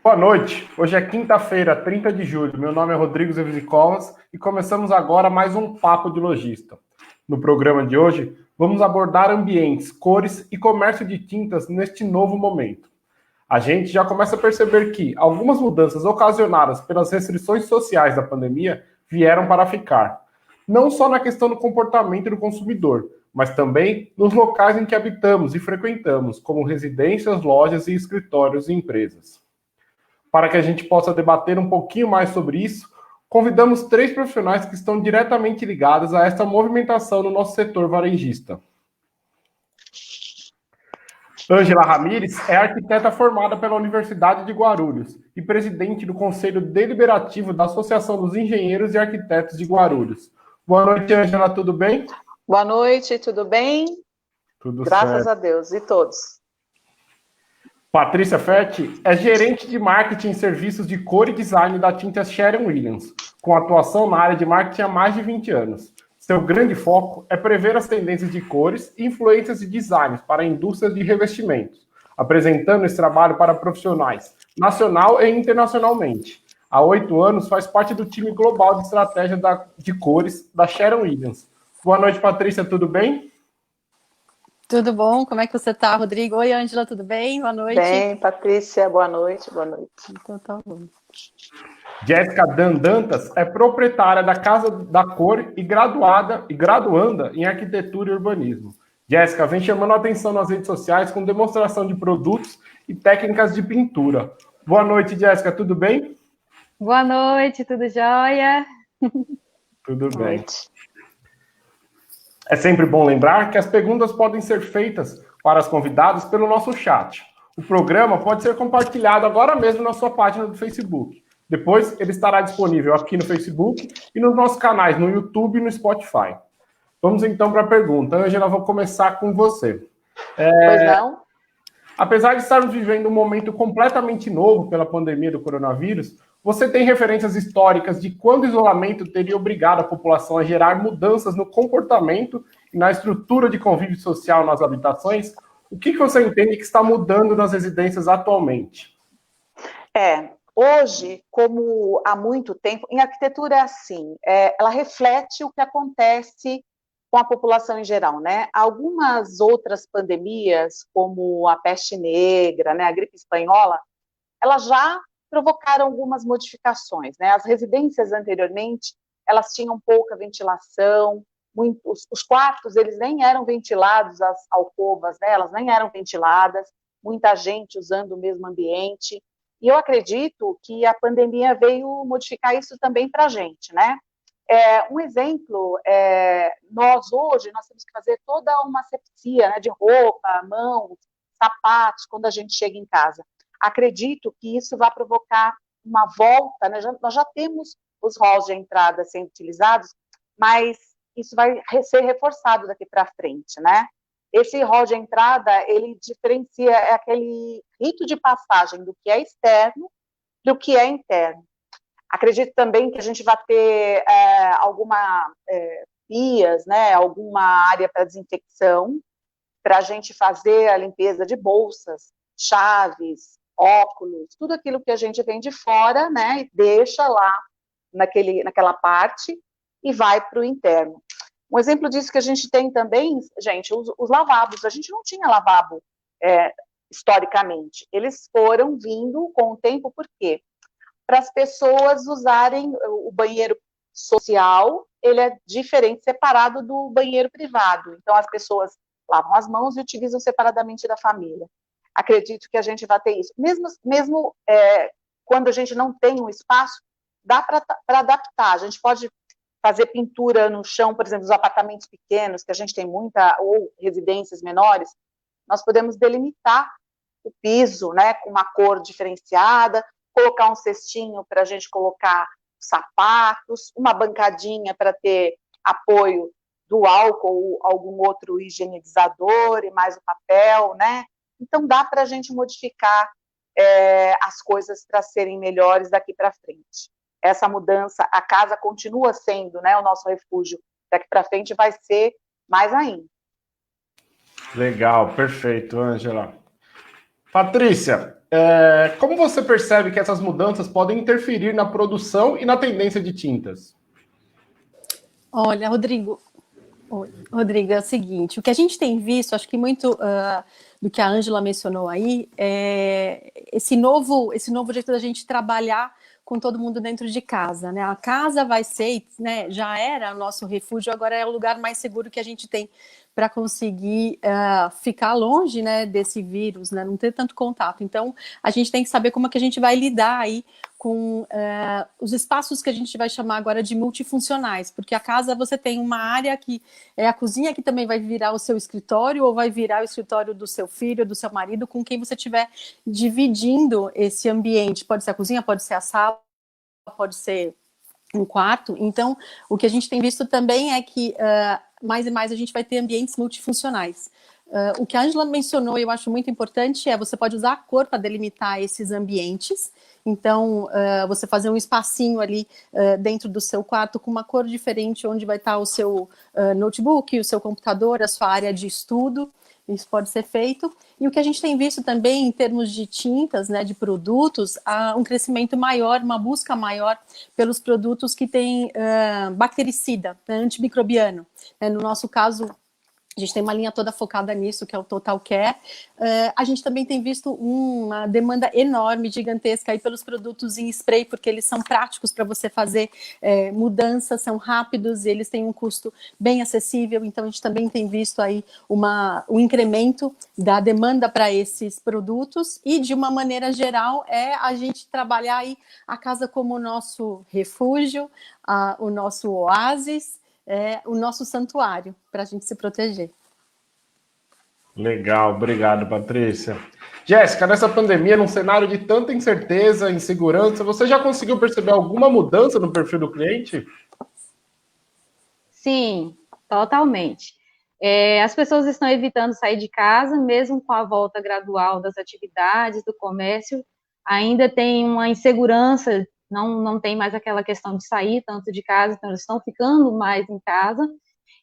Boa noite. Hoje é quinta-feira, 30 de julho. Meu nome é Rodrigo Zevzicovas e começamos agora mais um Papo de Lojista. No programa de hoje, vamos abordar ambientes, cores e comércio de tintas neste novo momento. A gente já começa a perceber que algumas mudanças ocasionadas pelas restrições sociais da pandemia vieram para ficar. Não só na questão do comportamento do consumidor, mas também nos locais em que habitamos e frequentamos, como residências, lojas e escritórios e empresas. Para que a gente possa debater um pouquinho mais sobre isso, convidamos 3 profissionais que estão diretamente ligados a esta movimentação no nosso setor varejista. Ângela Ramires é arquiteta formada pela Universidade de Guarulhos e presidente do Conselho Deliberativo da Associação dos Engenheiros e Arquitetos de Guarulhos. Boa noite, Ângela, tudo bem? Boa noite, tudo bem? Tudo Graças certo. a Deus, e todos. Patrícia Fetti é gerente de marketing e serviços de cor e design da Tintas Sherwin-Williams, com atuação na área de marketing há mais de 20 anos. Seu grande foco é prever as tendências de cores e influências de designs para a indústria de revestimentos, apresentando esse trabalho para profissionais, nacional e internacionalmente. Há 8 anos faz parte do time global de estratégia de cores da Sherwin-Williams. Boa noite, Patrícia, tudo bem? Tudo bom? Como é que você está, Rodrigo? Oi, Ângela, tudo bem? Boa noite. Bem, Patrícia, boa noite, boa noite. Então tá bom. Jéssica Dantas é proprietária da Casa da Cor e graduanda em Arquitetura e Urbanismo. Jéssica vem chamando a atenção nas redes sociais com demonstração de produtos e técnicas de pintura. Boa noite, Jéssica, tudo bem? Boa noite, tudo jóia? Tudo Boa bem. noite. É sempre bom lembrar que as perguntas podem ser feitas para as convidadas pelo nosso chat. O programa pode ser compartilhado agora mesmo na sua página do Facebook. Depois, ele estará disponível aqui no Facebook e nos nossos canais no YouTube e no Spotify. Vamos então para a pergunta. Ângela, vou começar com você. Pois não? Apesar de estarmos vivendo um momento completamente novo pela pandemia do coronavírus, você tem referências históricas de quando o isolamento teria obrigado a população a gerar mudanças no comportamento e na estrutura de convívio social nas habitações? O que você entende que está mudando nas residências atualmente? Hoje, como há muito tempo, em arquitetura é assim, ela reflete o que acontece com a população em geral, né? Algumas outras pandemias, como a peste negra, né, a gripe espanhola, elas já provocaram algumas modificações, né? As residências anteriormente, elas tinham pouca ventilação, os quartos, eles nem eram ventilados, as alcovas, né, elas nem eram ventiladas, muita gente usando o mesmo ambiente, e eu acredito que a pandemia veio modificar isso também para a gente, né? Um exemplo, nós temos que fazer toda uma asepsia, né, de roupa, mãos, sapatos, quando a gente chega em casa. Acredito que isso vai provocar uma volta, né? Nós já temos os halls de entrada sendo utilizados, mas isso vai ser reforçado daqui para frente, né? Esse hall de entrada, ele diferencia aquele rito de passagem do que é externo do que é interno. Acredito também que a gente vai ter alguma pias, né, alguma área para desinfecção, para a gente fazer a limpeza de bolsas, chaves, óculos, tudo aquilo que a gente vem de fora, né, e deixa lá naquela parte e vai para o interno. Um exemplo disso que a gente tem também, gente, os lavabos. A gente não tinha lavabo historicamente. Eles foram vindo com o tempo, por quê? Para as pessoas usarem o banheiro social, ele é diferente, separado do banheiro privado. Então, as pessoas lavam as mãos e utilizam separadamente da família. Acredito que a gente vai ter isso. Mesmo quando a gente não tem um espaço, dá para adaptar. A gente pode fazer pintura no chão, por exemplo, os apartamentos pequenos, que a gente tem muita, ou residências menores, nós podemos delimitar o piso, né, com uma cor diferenciada, colocar um cestinho para a gente colocar sapatos, uma bancadinha para ter apoio do álcool ou algum outro higienizador e mais o papel, né? Então, dá para a gente modificar as coisas para serem melhores daqui para frente. Essa mudança, a casa continua sendo, né, o nosso refúgio. Daqui para frente vai ser mais ainda. Legal, perfeito, Ângela. Patrícia, como você percebe que essas mudanças podem interferir na produção e na tendência de tintas? Olha, Rodrigo, é o seguinte, o que a gente tem visto, acho que muito do que a Ângela mencionou aí, é esse novo jeito da gente trabalhar com todo mundo dentro de casa, né? A casa vai ser, né, já era o nosso refúgio, agora é o lugar mais seguro que a gente tem para conseguir ficar longe, né, desse vírus, né, não ter tanto contato. Então, a gente tem que saber como é que a gente vai lidar aí com os espaços que a gente vai chamar agora de multifuncionais, porque a casa você tem uma área que é a cozinha, que também vai virar o seu escritório, ou vai virar o escritório do seu filho, do seu marido, com quem você estiver dividindo esse ambiente. Pode ser a cozinha, pode ser a sala, pode ser um quarto. Então, o que a gente tem visto também é que mais e mais a gente vai ter ambientes multifuncionais. O que a Ângela mencionou, eu acho muito importante, você pode usar a cor para delimitar esses ambientes. Então, você fazer um espacinho ali dentro do seu quarto com uma cor diferente, onde vai estar o seu notebook, o seu computador, a sua área de estudo. Isso pode ser feito. E o que a gente tem visto também em termos de tintas, né, de produtos, há um crescimento maior, uma busca maior pelos produtos que têm bactericida, né, antimicrobiano. No nosso caso, a gente tem uma linha toda focada nisso, que é o Total Care. A gente também tem visto uma demanda enorme, gigantesca, aí pelos produtos em spray, porque eles são práticos para você fazer mudanças, são rápidos e eles têm um custo bem acessível. Então, a gente também tem visto aí um incremento da demanda para esses produtos. E, de uma maneira geral, a gente trabalhar aí a casa como o nosso refúgio, o nosso oásis, o nosso santuário, para a gente se proteger. Legal, obrigado, Patrícia. Jéssica, nessa pandemia, num cenário de tanta incerteza, insegurança, você já conseguiu perceber alguma mudança no perfil do cliente? Sim, totalmente. As pessoas estão evitando sair de casa, mesmo com a volta gradual das atividades, do comércio, ainda tem uma insegurança, não tem mais aquela questão de sair tanto de casa, então eles estão ficando mais em casa,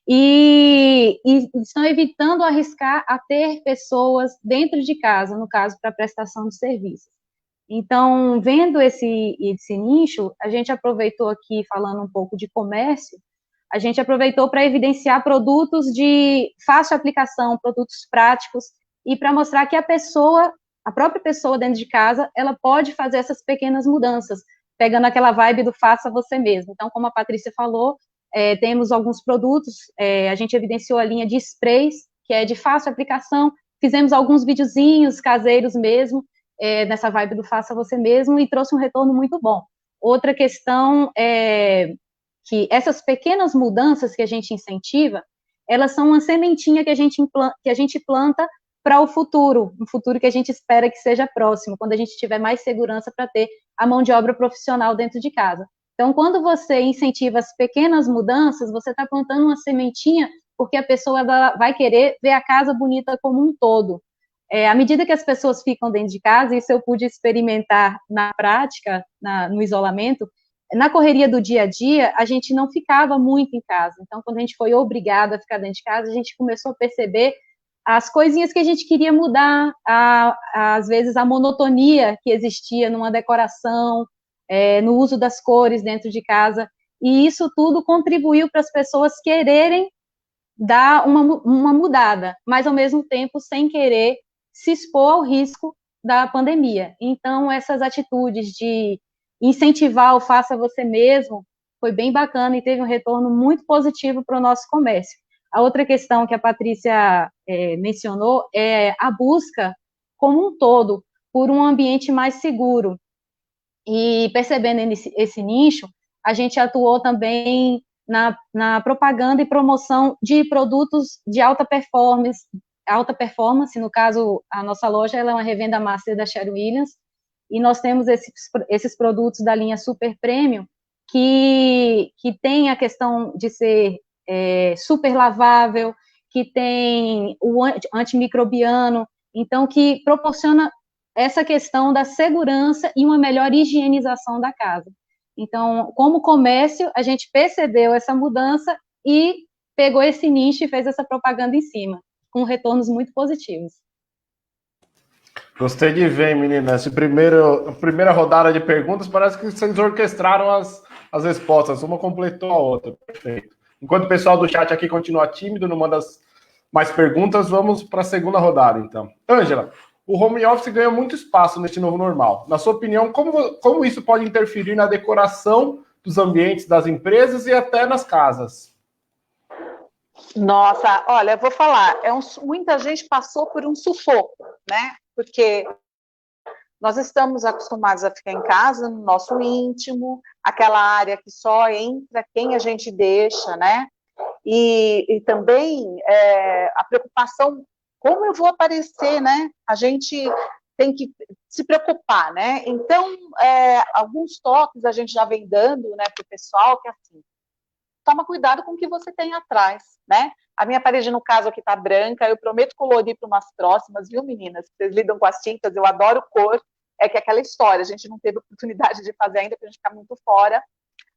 e estão evitando arriscar a ter pessoas dentro de casa, no caso, para prestação de serviços. Então, vendo esse nicho, a gente aproveitou aqui, falando um pouco de comércio, a gente aproveitou para evidenciar produtos de fácil aplicação, produtos práticos, e para mostrar que a própria pessoa dentro de casa, ela pode fazer essas pequenas mudanças, pegando aquela vibe do faça você mesmo. Então, como a Patrícia falou, temos alguns produtos, a gente evidenciou a linha de sprays, que é de fácil aplicação, fizemos alguns videozinhos caseiros mesmo, nessa vibe do faça você mesmo, e trouxe um retorno muito bom. Outra questão é que essas pequenas mudanças que a gente incentiva, elas são uma sementinha que a gente planta para o futuro, um futuro que a gente espera que seja próximo, quando a gente tiver mais segurança para ter a mão de obra profissional dentro de casa. Então, quando você incentiva as pequenas mudanças, você está plantando uma sementinha, porque a pessoa vai querer ver a casa bonita como um todo. À medida que as pessoas ficam dentro de casa, isso eu pude experimentar na prática, no isolamento, na correria do dia a dia, a gente não ficava muito em casa. Então, quando a gente foi obrigado a ficar dentro de casa, a gente começou a perceber as coisinhas que a gente queria mudar, às vezes a monotonia que existia numa decoração, no uso das cores dentro de casa, e isso tudo contribuiu para as pessoas quererem dar uma mudada, mas ao mesmo tempo sem querer se expor ao risco da pandemia. Então, essas atitudes de incentivar o faça você mesmo foi bem bacana e teve um retorno muito positivo para o nosso comércio. A outra questão que a Patrícia mencionou é a busca como um todo por um ambiente mais seguro. E percebendo esse nicho, a gente atuou também na propaganda e promoção de produtos de alta performance, no caso, a nossa loja ela é uma revenda master da Sherwin Williams, e nós temos esses produtos da linha Super Premium, que tem a questão de ser super lavável, que tem o antimicrobiano, então que proporciona essa questão da segurança e uma melhor higienização da casa. Então, como comércio, a gente percebeu essa mudança e pegou esse nicho e fez essa propaganda em cima, com retornos muito positivos. Gostei de ver, menina. A primeira rodada de perguntas parece que vocês orquestraram as respostas. Uma completou a outra. Perfeito. Enquanto o pessoal do chat aqui continua tímido, não manda mais perguntas, vamos para a segunda rodada, então. Ângela, o home office ganha muito espaço neste novo normal. Na sua opinião, como isso pode interferir na decoração dos ambientes das empresas e até nas casas? Nossa, olha, eu vou falar, muita gente passou por um sufoco, né? Porque nós estamos acostumados a ficar em casa, no nosso íntimo, aquela área que só entra quem a gente deixa, né? E também a preocupação, como eu vou aparecer, né? A gente tem que se preocupar, né? Então, alguns toques a gente já vem dando, né, para o pessoal, que é assim, toma cuidado com o que você tem atrás, né? A minha parede, no caso, aqui tá branca, eu prometo colorir para umas próximas, viu, meninas? Vocês lidam com as tintas, eu adoro cor, é que é aquela história, a gente não teve oportunidade de fazer ainda, porque a gente fica muito fora,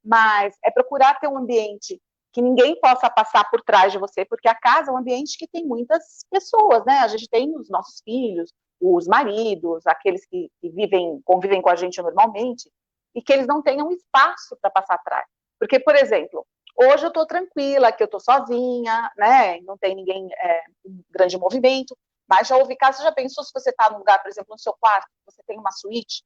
mas é procurar ter um ambiente que ninguém possa passar por trás de você, porque a casa é um ambiente que tem muitas pessoas, né? A gente tem os nossos filhos, os maridos, aqueles que convivem com a gente normalmente, e que eles não tenham espaço para passar atrás. Porque, por exemplo, hoje eu estou tranquila, que eu estou sozinha, né? Não tem ninguém em grande movimento, mas já houve casos, você já pensou se você está num lugar, por exemplo, no seu quarto, você tem uma suíte,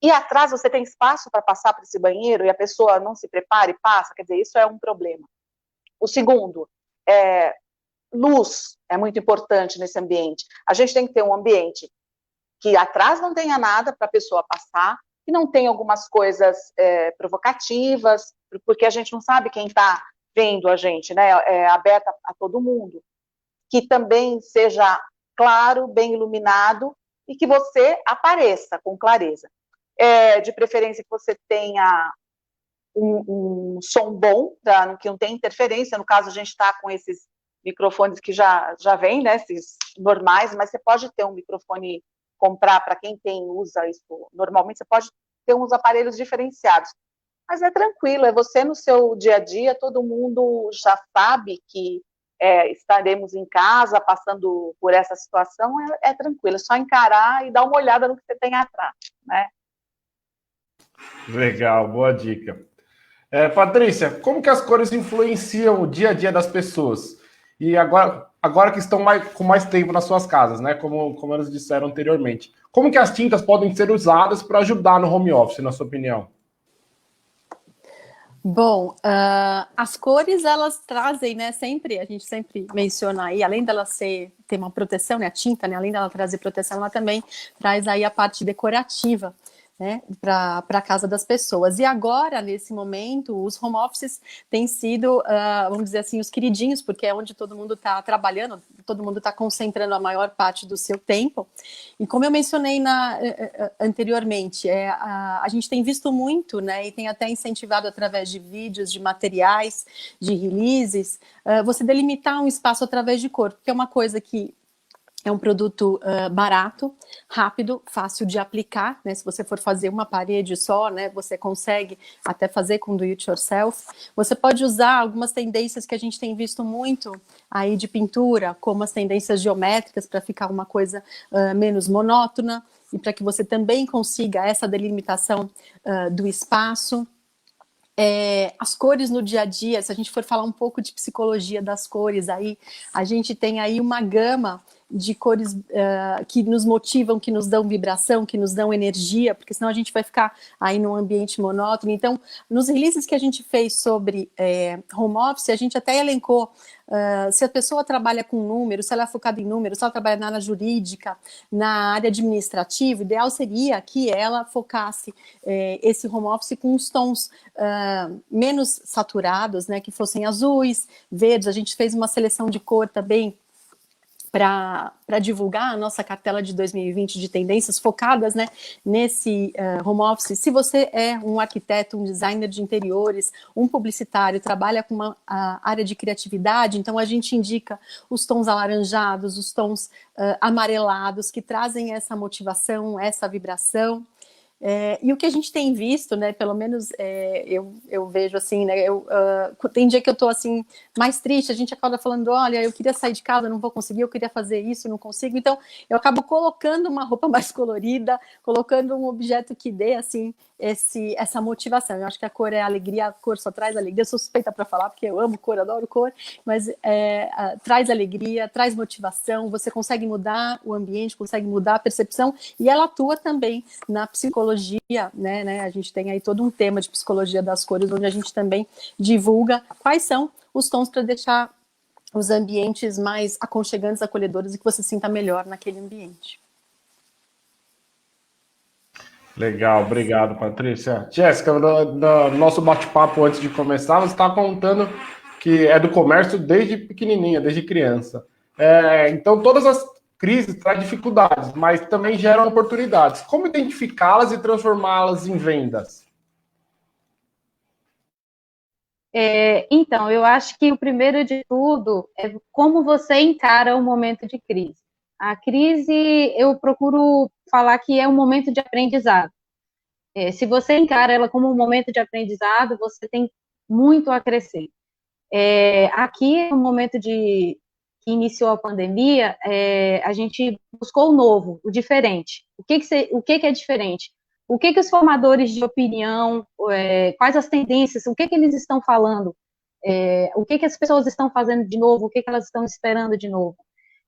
e atrás você tem espaço para passar para esse banheiro e a pessoa não se prepara e passa, quer dizer, isso é um problema. O segundo, luz é muito importante nesse ambiente. A gente tem que ter um ambiente que atrás não tenha nada para a pessoa passar, que não tenha algumas coisas provocativas, porque a gente não sabe quem está vendo a gente, né? É aberta a todo mundo. Que também seja claro, bem iluminado e que você apareça com clareza. De preferência que você tenha um som bom, que não tem interferência. No caso, a gente está com esses microfones que já vem, né, esses normais, mas você pode ter um microfone, comprar para quem usa isso normalmente, você pode ter uns aparelhos diferenciados. Mas é tranquilo, é você no seu dia a dia, todo mundo já sabe que estaremos em casa, passando por essa situação, é tranquilo, é só encarar e dar uma olhada no que você tem atrás, né? Legal, boa dica. Patrícia, como que as cores influenciam o dia a dia das pessoas? E agora que estão com mais tempo nas suas casas, né? Como elas disseram anteriormente. Como que as tintas podem ser usadas para ajudar no home office, na sua opinião? Bom, as cores, elas trazem, né, a gente sempre menciona aí, além dela ter uma proteção, né, a tinta, né, além dela trazer proteção, ela também traz aí a parte decorativa, né, para a casa das pessoas. E agora, nesse momento, os home offices têm sido, vamos dizer assim, os queridinhos, porque é onde todo mundo está trabalhando, todo mundo está concentrando a maior parte do seu tempo. E como eu mencionei anteriormente, a gente tem visto muito, né, e tem até incentivado através de vídeos, de materiais, de releases, você delimitar um espaço através de cor, porque é uma coisa que é um produto barato, rápido, fácil de aplicar, né? Se você for fazer uma parede só, né, você consegue até fazer com do it yourself. Você pode usar algumas tendências que a gente tem visto muito aí de pintura, como as tendências geométricas, para ficar uma coisa menos monótona e para que você também consiga essa delimitação do espaço. As cores no dia a dia, se a gente for falar um pouco de psicologia das cores, aí a gente tem aí uma gama de cores que nos motivam, que nos dão vibração, que nos dão energia, porque senão a gente vai ficar aí num ambiente monótono. Então, nos releases que a gente fez sobre home office, a gente até elencou se a pessoa trabalha com números, se ela é focada em números, se ela trabalha na área jurídica, na área administrativa, o ideal seria que ela focasse esse home office com os tons menos saturados, né, que fossem azuis, verdes. A gente fez uma seleção de cor também para divulgar a nossa cartela de 2020 de tendências focadas, né, nesse home office. Se você é um arquiteto, um designer de interiores, um publicitário, trabalha com uma área de criatividade, então a gente indica os tons alaranjados, os tons amarelados, que trazem essa motivação, essa vibração. E o que a gente tem visto, né, pelo menos eu vejo assim, né, tem dia que eu tô assim, mais triste, a gente acaba falando, olha, eu queria sair de casa, não vou conseguir, eu queria fazer isso, não consigo, então eu acabo colocando uma roupa mais colorida, colocando um objeto que dê, assim, essa motivação. Eu acho que a cor é alegria, a cor só traz alegria, eu sou suspeita para falar, porque eu amo cor, adoro cor, mas traz alegria, traz motivação, você consegue mudar o ambiente, consegue mudar a percepção, e ela atua também na psicologia, né? A gente tem aí todo um tema de psicologia das cores, onde a gente também divulga quais são os tons para deixar os ambientes mais aconchegantes, acolhedores e que você se sinta melhor naquele ambiente. Legal, obrigado, Patrícia. Jéssica, no nosso bate-papo antes de começar, você está contando que é do comércio desde pequenininha, desde criança. Então, todas as crises trazem dificuldades, mas também geram oportunidades. Como identificá-las e transformá-las em vendas? Então, eu acho que o primeiro de tudo é como você encara o momento de crise. A crise, eu procuro falar que é um momento de aprendizado. Se você encara ela como um momento de aprendizado, você tem muito a crescer. Aqui, no momento que iniciou a pandemia, a gente buscou o novo, o diferente. O que é diferente? O que os formadores de opinião, quais as tendências, o que eles estão falando, o que as pessoas estão fazendo de novo, o que elas estão esperando de novo.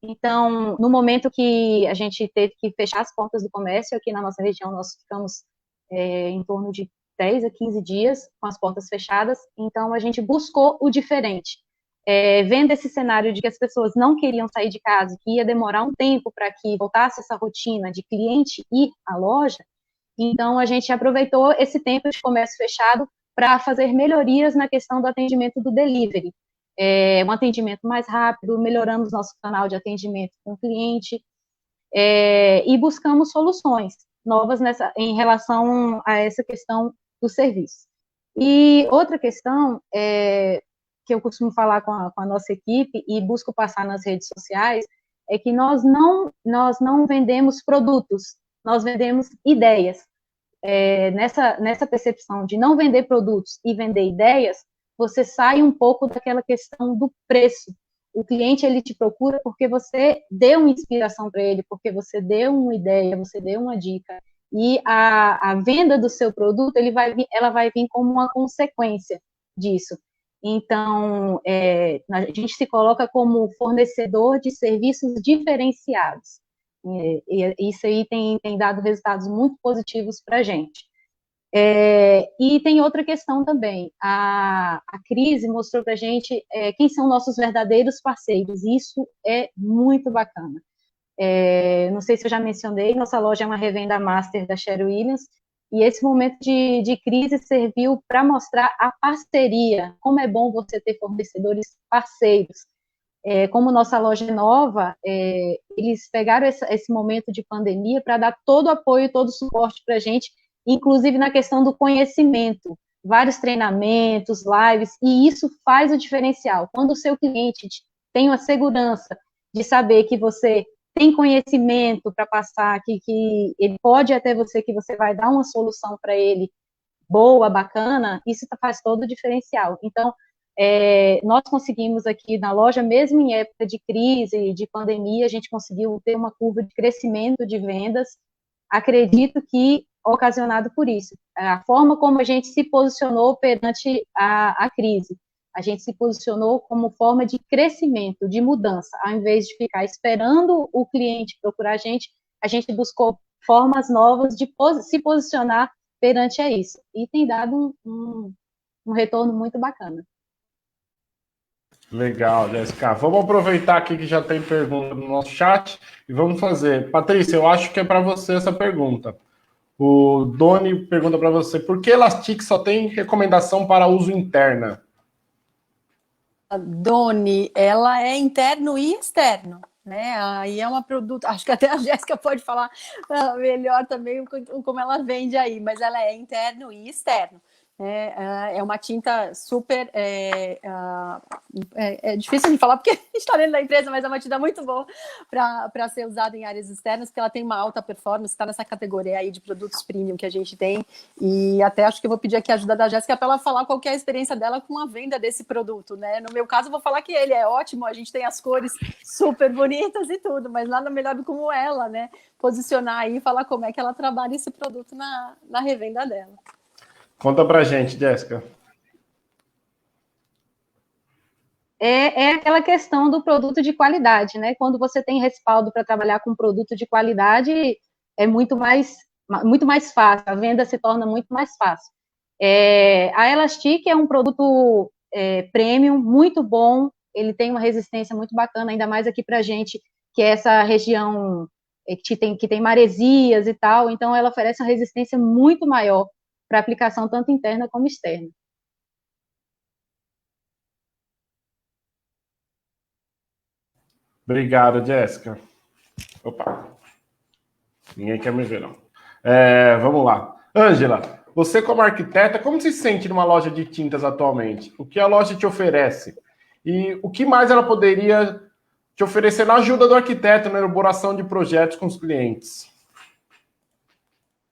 Então, no momento que a gente teve que fechar as portas do comércio, aqui na nossa região, nós ficamos em torno de 10 a 15 dias com as portas fechadas, então a gente buscou o diferente. Vendo esse cenário de que as pessoas não queriam sair de casa, que ia demorar um tempo para que voltasse essa rotina de cliente ir à loja, então a gente aproveitou esse tempo de comércio fechado para fazer melhorias na questão do atendimento do delivery. Um atendimento mais rápido, melhoramos nosso canal de atendimento com o cliente, e buscamos soluções novas em relação a essa questão do serviço. E outra questão que eu costumo falar com a nossa equipe e busco passar nas redes sociais é que nós não vendemos produtos, nós vendemos ideias. Nessa percepção de não vender produtos e vender ideias, você sai um pouco daquela questão do preço. O cliente, ele te procura porque você deu uma inspiração para ele, porque você deu uma ideia, você deu uma dica. E a venda do seu produto, ela vai vir como uma consequência disso. Então, a gente se coloca como fornecedor de serviços diferenciados. E isso aí tem dado resultados muito positivos para a gente. E tem outra questão também, a crise mostrou para a gente quem são nossos verdadeiros parceiros, e isso é muito bacana. Não sei se eu já mencionei, nossa loja é uma revenda master da Sherwin Williams, e esse momento de crise serviu para mostrar a parceria, como é bom você ter fornecedores parceiros. Como nossa loja é nova, eles pegaram esse momento de pandemia para dar todo o apoio, todo o suporte para a gente, inclusive na questão do conhecimento, vários treinamentos, lives, e isso faz o diferencial. Quando o seu cliente tem a segurança de saber que você tem conhecimento para passar, que ele pode ir até você, que você vai dar uma solução para ele boa, bacana, isso faz todo o diferencial. Então, nós conseguimos aqui na loja, mesmo em época de crise, de pandemia, a gente conseguiu ter uma curva de crescimento de vendas, acredito que ocasionado por isso. A forma como a gente se posicionou perante a crise, a gente se posicionou como forma de crescimento, de mudança, ao invés de ficar esperando o cliente procurar a gente buscou formas novas de se posicionar perante a isso, e tem dado um retorno muito bacana. Legal, Jéssica. Vamos aproveitar aqui que já tem pergunta no nosso chat e vamos fazer. Patrícia, eu acho que é para você essa pergunta. O Doni pergunta para você, por que Elastic só tem recomendação para uso interna? A Doni, ela é interno e externo, né? Aí é uma produto, acho que até a Jéssica pode falar melhor também como ela vende aí, mas ela é interno e externo. É uma tinta super... É difícil de falar porque está dentro da empresa, mas é uma tinta muito boa para ser usada em áreas externas, porque ela tem uma alta performance, está nessa categoria aí de produtos premium que a gente tem. E até acho que eu vou pedir aqui a ajuda da Jéssica para ela falar qual que é a experiência dela com a venda desse produto, né? No meu caso, eu vou falar que ele é ótimo, a gente tem as cores super bonitas e tudo, mas nada melhor do que como ela, né? Posicionar aí e falar como é que ela trabalha esse produto na revenda dela. Conta pra gente, Jéssica. É aquela questão do produto de qualidade, né? Quando você tem respaldo para trabalhar com produto de qualidade, é muito mais fácil, a venda se torna muito mais fácil. A Elastic é um produto premium, muito bom, ele tem uma resistência muito bacana, ainda mais aqui pra gente, que é essa região que tem maresias e tal, então ela oferece uma resistência muito maior para aplicação tanto interna como externa. Obrigado, Jéssica. Opa. Ninguém quer me ver, não. Vamos lá. Ângela, você como arquiteta, como se sente numa loja de tintas atualmente? O que a loja te oferece? E o que mais ela poderia te oferecer na ajuda do arquiteto na elaboração de projetos com os clientes?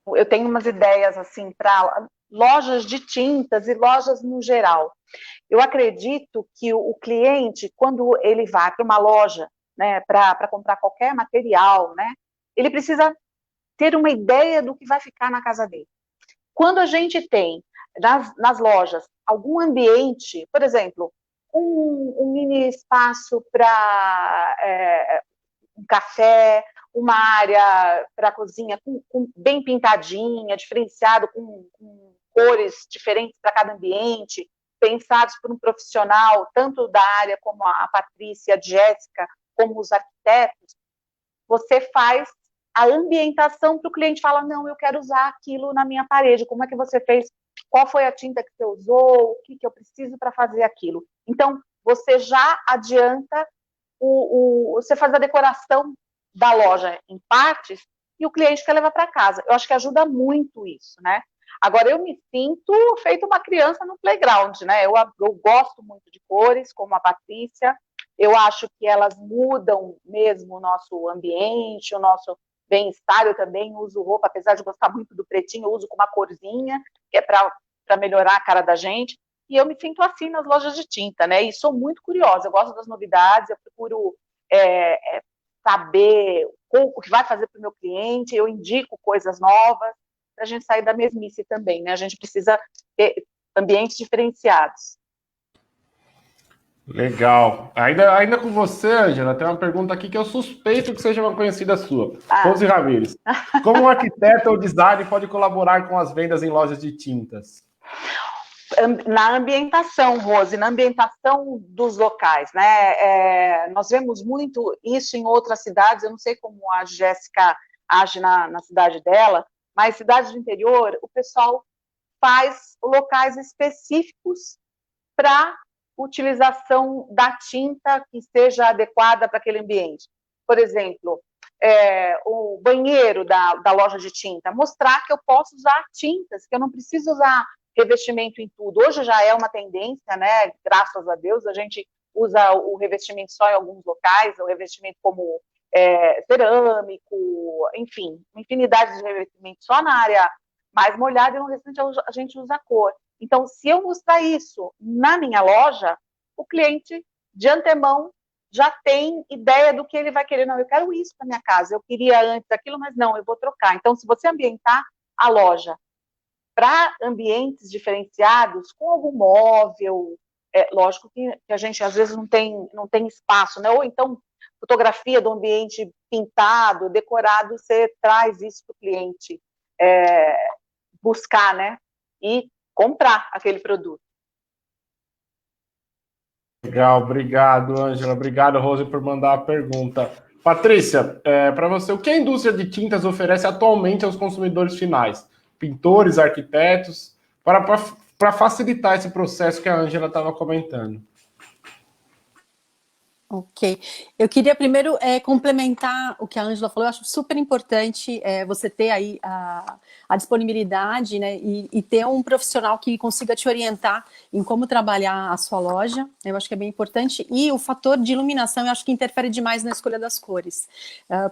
Eu tenho umas ideias assim para lojas de tintas e lojas no geral. Eu acredito que o cliente, quando ele vai para uma loja, né, para comprar qualquer material, né, ele precisa ter uma ideia do que vai ficar na casa dele. Quando a gente tem nas lojas algum ambiente, por exemplo, um mini espaço para um café, uma área para a cozinha bem pintadinha, diferenciado, com cores diferentes para cada ambiente, pensados por um profissional, tanto da área como a Patrícia, a Jéssica, como os arquitetos, você faz a ambientação para o cliente falar, não, eu quero usar aquilo na minha parede, como é que você fez, qual foi a tinta que você usou, o que eu preciso para fazer aquilo. Então, você já adianta, você faz a decoração da loja em partes e o cliente quer levar para casa. Eu acho que ajuda muito isso, né? Agora, eu me sinto feito uma criança no playground, né? Eu gosto muito de cores, como a Patrícia, eu acho que elas mudam mesmo o nosso ambiente, o nosso bem-estar. Eu também uso roupa, apesar de gostar muito do pretinho, eu uso com uma corzinha, que é para melhorar a cara da gente, e eu me sinto assim nas lojas de tinta, né? E sou muito curiosa, eu gosto das novidades, eu procuro saber o que vai fazer para o meu cliente, eu indico coisas novas, para a gente sair da mesmice também, né? A gente precisa ter ambientes diferenciados. Legal. Ainda com você, Ângela, tem uma pergunta aqui que eu suspeito que seja uma conhecida sua. Rose Ramires. Como um arquiteto ou designer pode colaborar com as vendas em lojas de tintas? Na ambientação, Rose, na ambientação dos locais, né? Nós vemos muito isso em outras cidades, eu não sei como a Jéssica age na cidade dela, mas cidades do interior, o pessoal faz locais específicos para utilização da tinta que seja adequada para aquele ambiente. Por exemplo, o banheiro da loja de tinta, mostrar que eu posso usar tintas, que eu não preciso usar revestimento em tudo. Hoje já é uma tendência, né? Graças a Deus, a gente usa o revestimento só em alguns locais, o revestimento como cerâmico, enfim, uma infinidade de revestimentos só na área mais molhada e no restante a gente usa cor. Então, se eu mostrar isso na minha loja, o cliente, de antemão, já tem ideia do que ele vai querer. Não, eu quero isso para minha casa, eu queria antes aquilo, mas não, eu vou trocar. Então, se você ambientar a loja para ambientes diferenciados, com algum móvel, lógico que a gente às vezes não tem espaço, né? Ou então fotografia do ambiente pintado, decorado, você traz isso para o cliente buscar, né? E comprar aquele produto. Legal, obrigado, Ângela. Obrigado, Rose, por mandar a pergunta. Patrícia, para você, o que a indústria de tintas oferece atualmente aos consumidores finais? Pintores, arquitetos, para facilitar esse processo que a Ângela estava comentando. Ok. Eu queria primeiro complementar o que a Ângela falou. Eu acho super importante você ter aí a disponibilidade, né, e ter um profissional que consiga te orientar em como trabalhar a sua loja. Eu acho que é bem importante. E o fator de iluminação, eu acho que interfere demais na escolha das cores.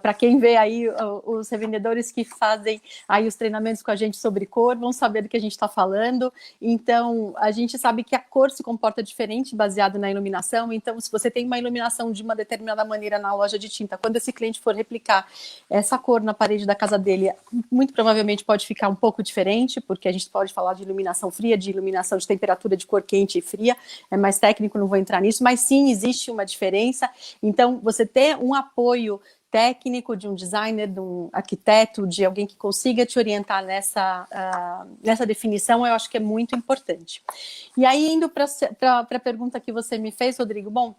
Para quem vê aí os revendedores que fazem aí os treinamentos com a gente sobre cor, vão saber do que a gente está falando. Então, a gente sabe que a cor se comporta diferente baseado na iluminação. Então, se você tem uma iluminação de uma determinada maneira na loja de tinta, quando esse cliente for replicar essa cor na parede da casa dele, muito provavelmente pode ficar um pouco diferente, porque a gente pode falar de iluminação fria, de iluminação de temperatura de cor quente e fria, é mais técnico, não vou entrar nisso, mas sim, existe uma diferença. Então, você ter um apoio técnico de um designer, de um arquiteto, de alguém que consiga te orientar nessa definição, eu acho que é muito importante. E aí, indo para a pergunta que você me fez, Rodrigo, bom,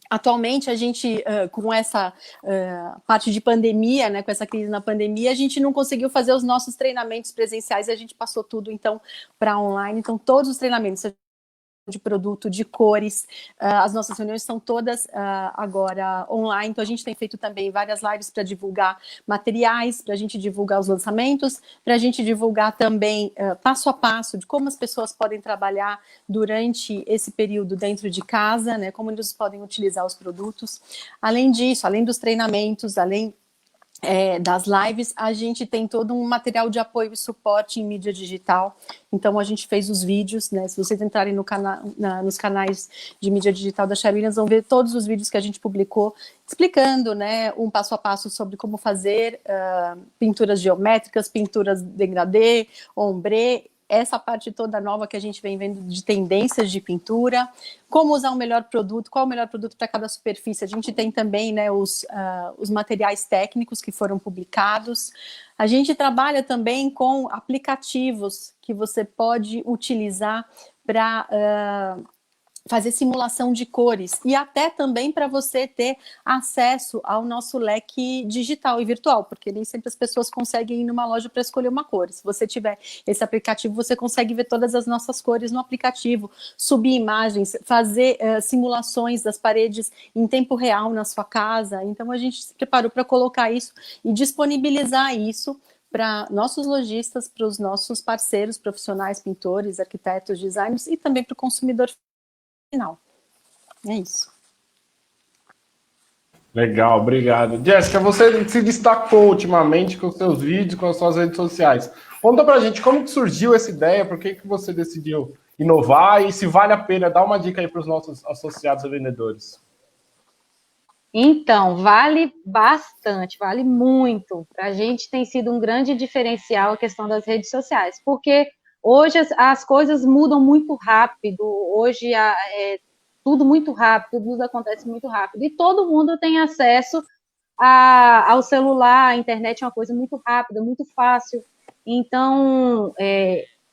atualmente, a gente, com essa parte de pandemia, né, com essa crise na pandemia, a gente não conseguiu fazer os nossos treinamentos presenciais e a gente passou tudo, então, para online. Então, todos os treinamentos de produto, de cores, as nossas reuniões são todas agora online, então a gente tem feito também várias lives para divulgar materiais, para a gente divulgar os lançamentos, para a gente divulgar também passo a passo de como as pessoas podem trabalhar durante esse período dentro de casa, né, como eles podem utilizar os produtos. Além disso, além dos treinamentos, além das lives, a gente tem todo um material de apoio e suporte em mídia digital. Então, a gente fez os vídeos, né? Se vocês entrarem nos canais de mídia digital da Sher Williams, vão ver todos os vídeos que a gente publicou, explicando, né, um passo a passo sobre como fazer pinturas geométricas, pinturas degradê, ombre, essa parte toda nova que a gente vem vendo de tendências de pintura, como usar o melhor produto, qual o melhor produto para cada superfície. A gente tem também, né, os materiais técnicos que foram publicados. A gente trabalha também com aplicativos que você pode utilizar para fazer simulação de cores e até também para você ter acesso ao nosso leque digital e virtual, porque nem sempre as pessoas conseguem ir numa loja para escolher uma cor. Se você tiver esse aplicativo, você consegue ver todas as nossas cores no aplicativo, subir imagens, fazer simulações das paredes em tempo real na sua casa. Então, a gente se preparou para colocar isso e disponibilizar isso para nossos lojistas, para os nossos parceiros profissionais, pintores, arquitetos, designers e também para o consumidor final. É isso. Legal, obrigado. Jéssica, você se destacou ultimamente com os seus vídeos, com as suas redes sociais. Conta pra gente como que surgiu essa ideia, por que você decidiu inovar e se vale a pena, dá uma dica aí para os nossos associados e vendedores. Então, vale bastante, vale muito. Para a gente tem sido um grande diferencial a questão das redes sociais, porque hoje as coisas mudam muito rápido, hoje tudo muito rápido, tudo acontece muito rápido, e todo mundo tem acesso ao celular, a internet é uma coisa muito rápida, muito fácil. Então,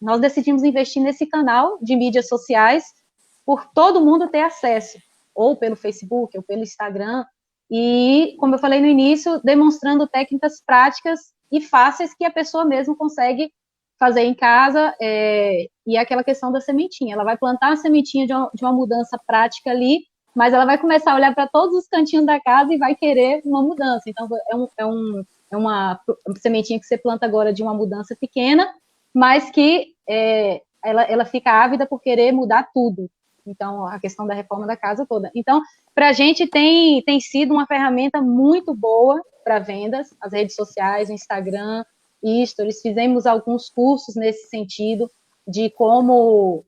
nós decidimos investir nesse canal de mídias sociais por todo mundo ter acesso, ou pelo Facebook, ou pelo Instagram, e, como eu falei no início, demonstrando técnicas práticas e fáceis que a pessoa mesmo consegue fazer em casa, e aquela questão da sementinha. Ela vai plantar a sementinha de uma mudança prática ali, mas ela vai começar a olhar para todos os cantinhos da casa e vai querer uma mudança. Então, é uma sementinha que você planta agora de uma mudança pequena, mas que ela fica ávida por querer mudar tudo. Então, a questão da reforma da casa toda. Então, para a gente tem sido uma ferramenta muito boa para vendas, as redes sociais, o Instagram, Stories. Fizemos alguns cursos nesse sentido, de como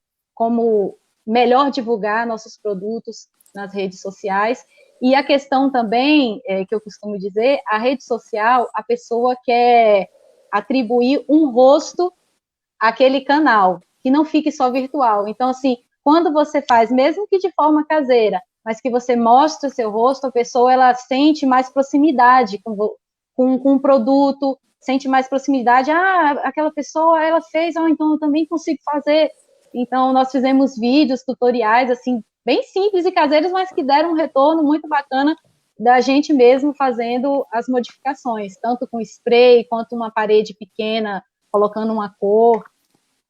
melhor divulgar nossos produtos nas redes sociais. E a questão também, que eu costumo dizer, a rede social, a pessoa quer atribuir um rosto àquele canal, que não fique só virtual. Então, assim, quando você faz, mesmo que de forma caseira, mas que você mostra o seu rosto, a pessoa ela sente mais proximidade com o produto, sente mais proximidade. Aquela pessoa, ela fez, então eu também consigo fazer. Então, nós fizemos vídeos, tutoriais, assim, bem simples e caseiros, mas que deram um retorno muito bacana da gente mesmo fazendo as modificações, tanto com spray, quanto uma parede pequena, colocando uma cor.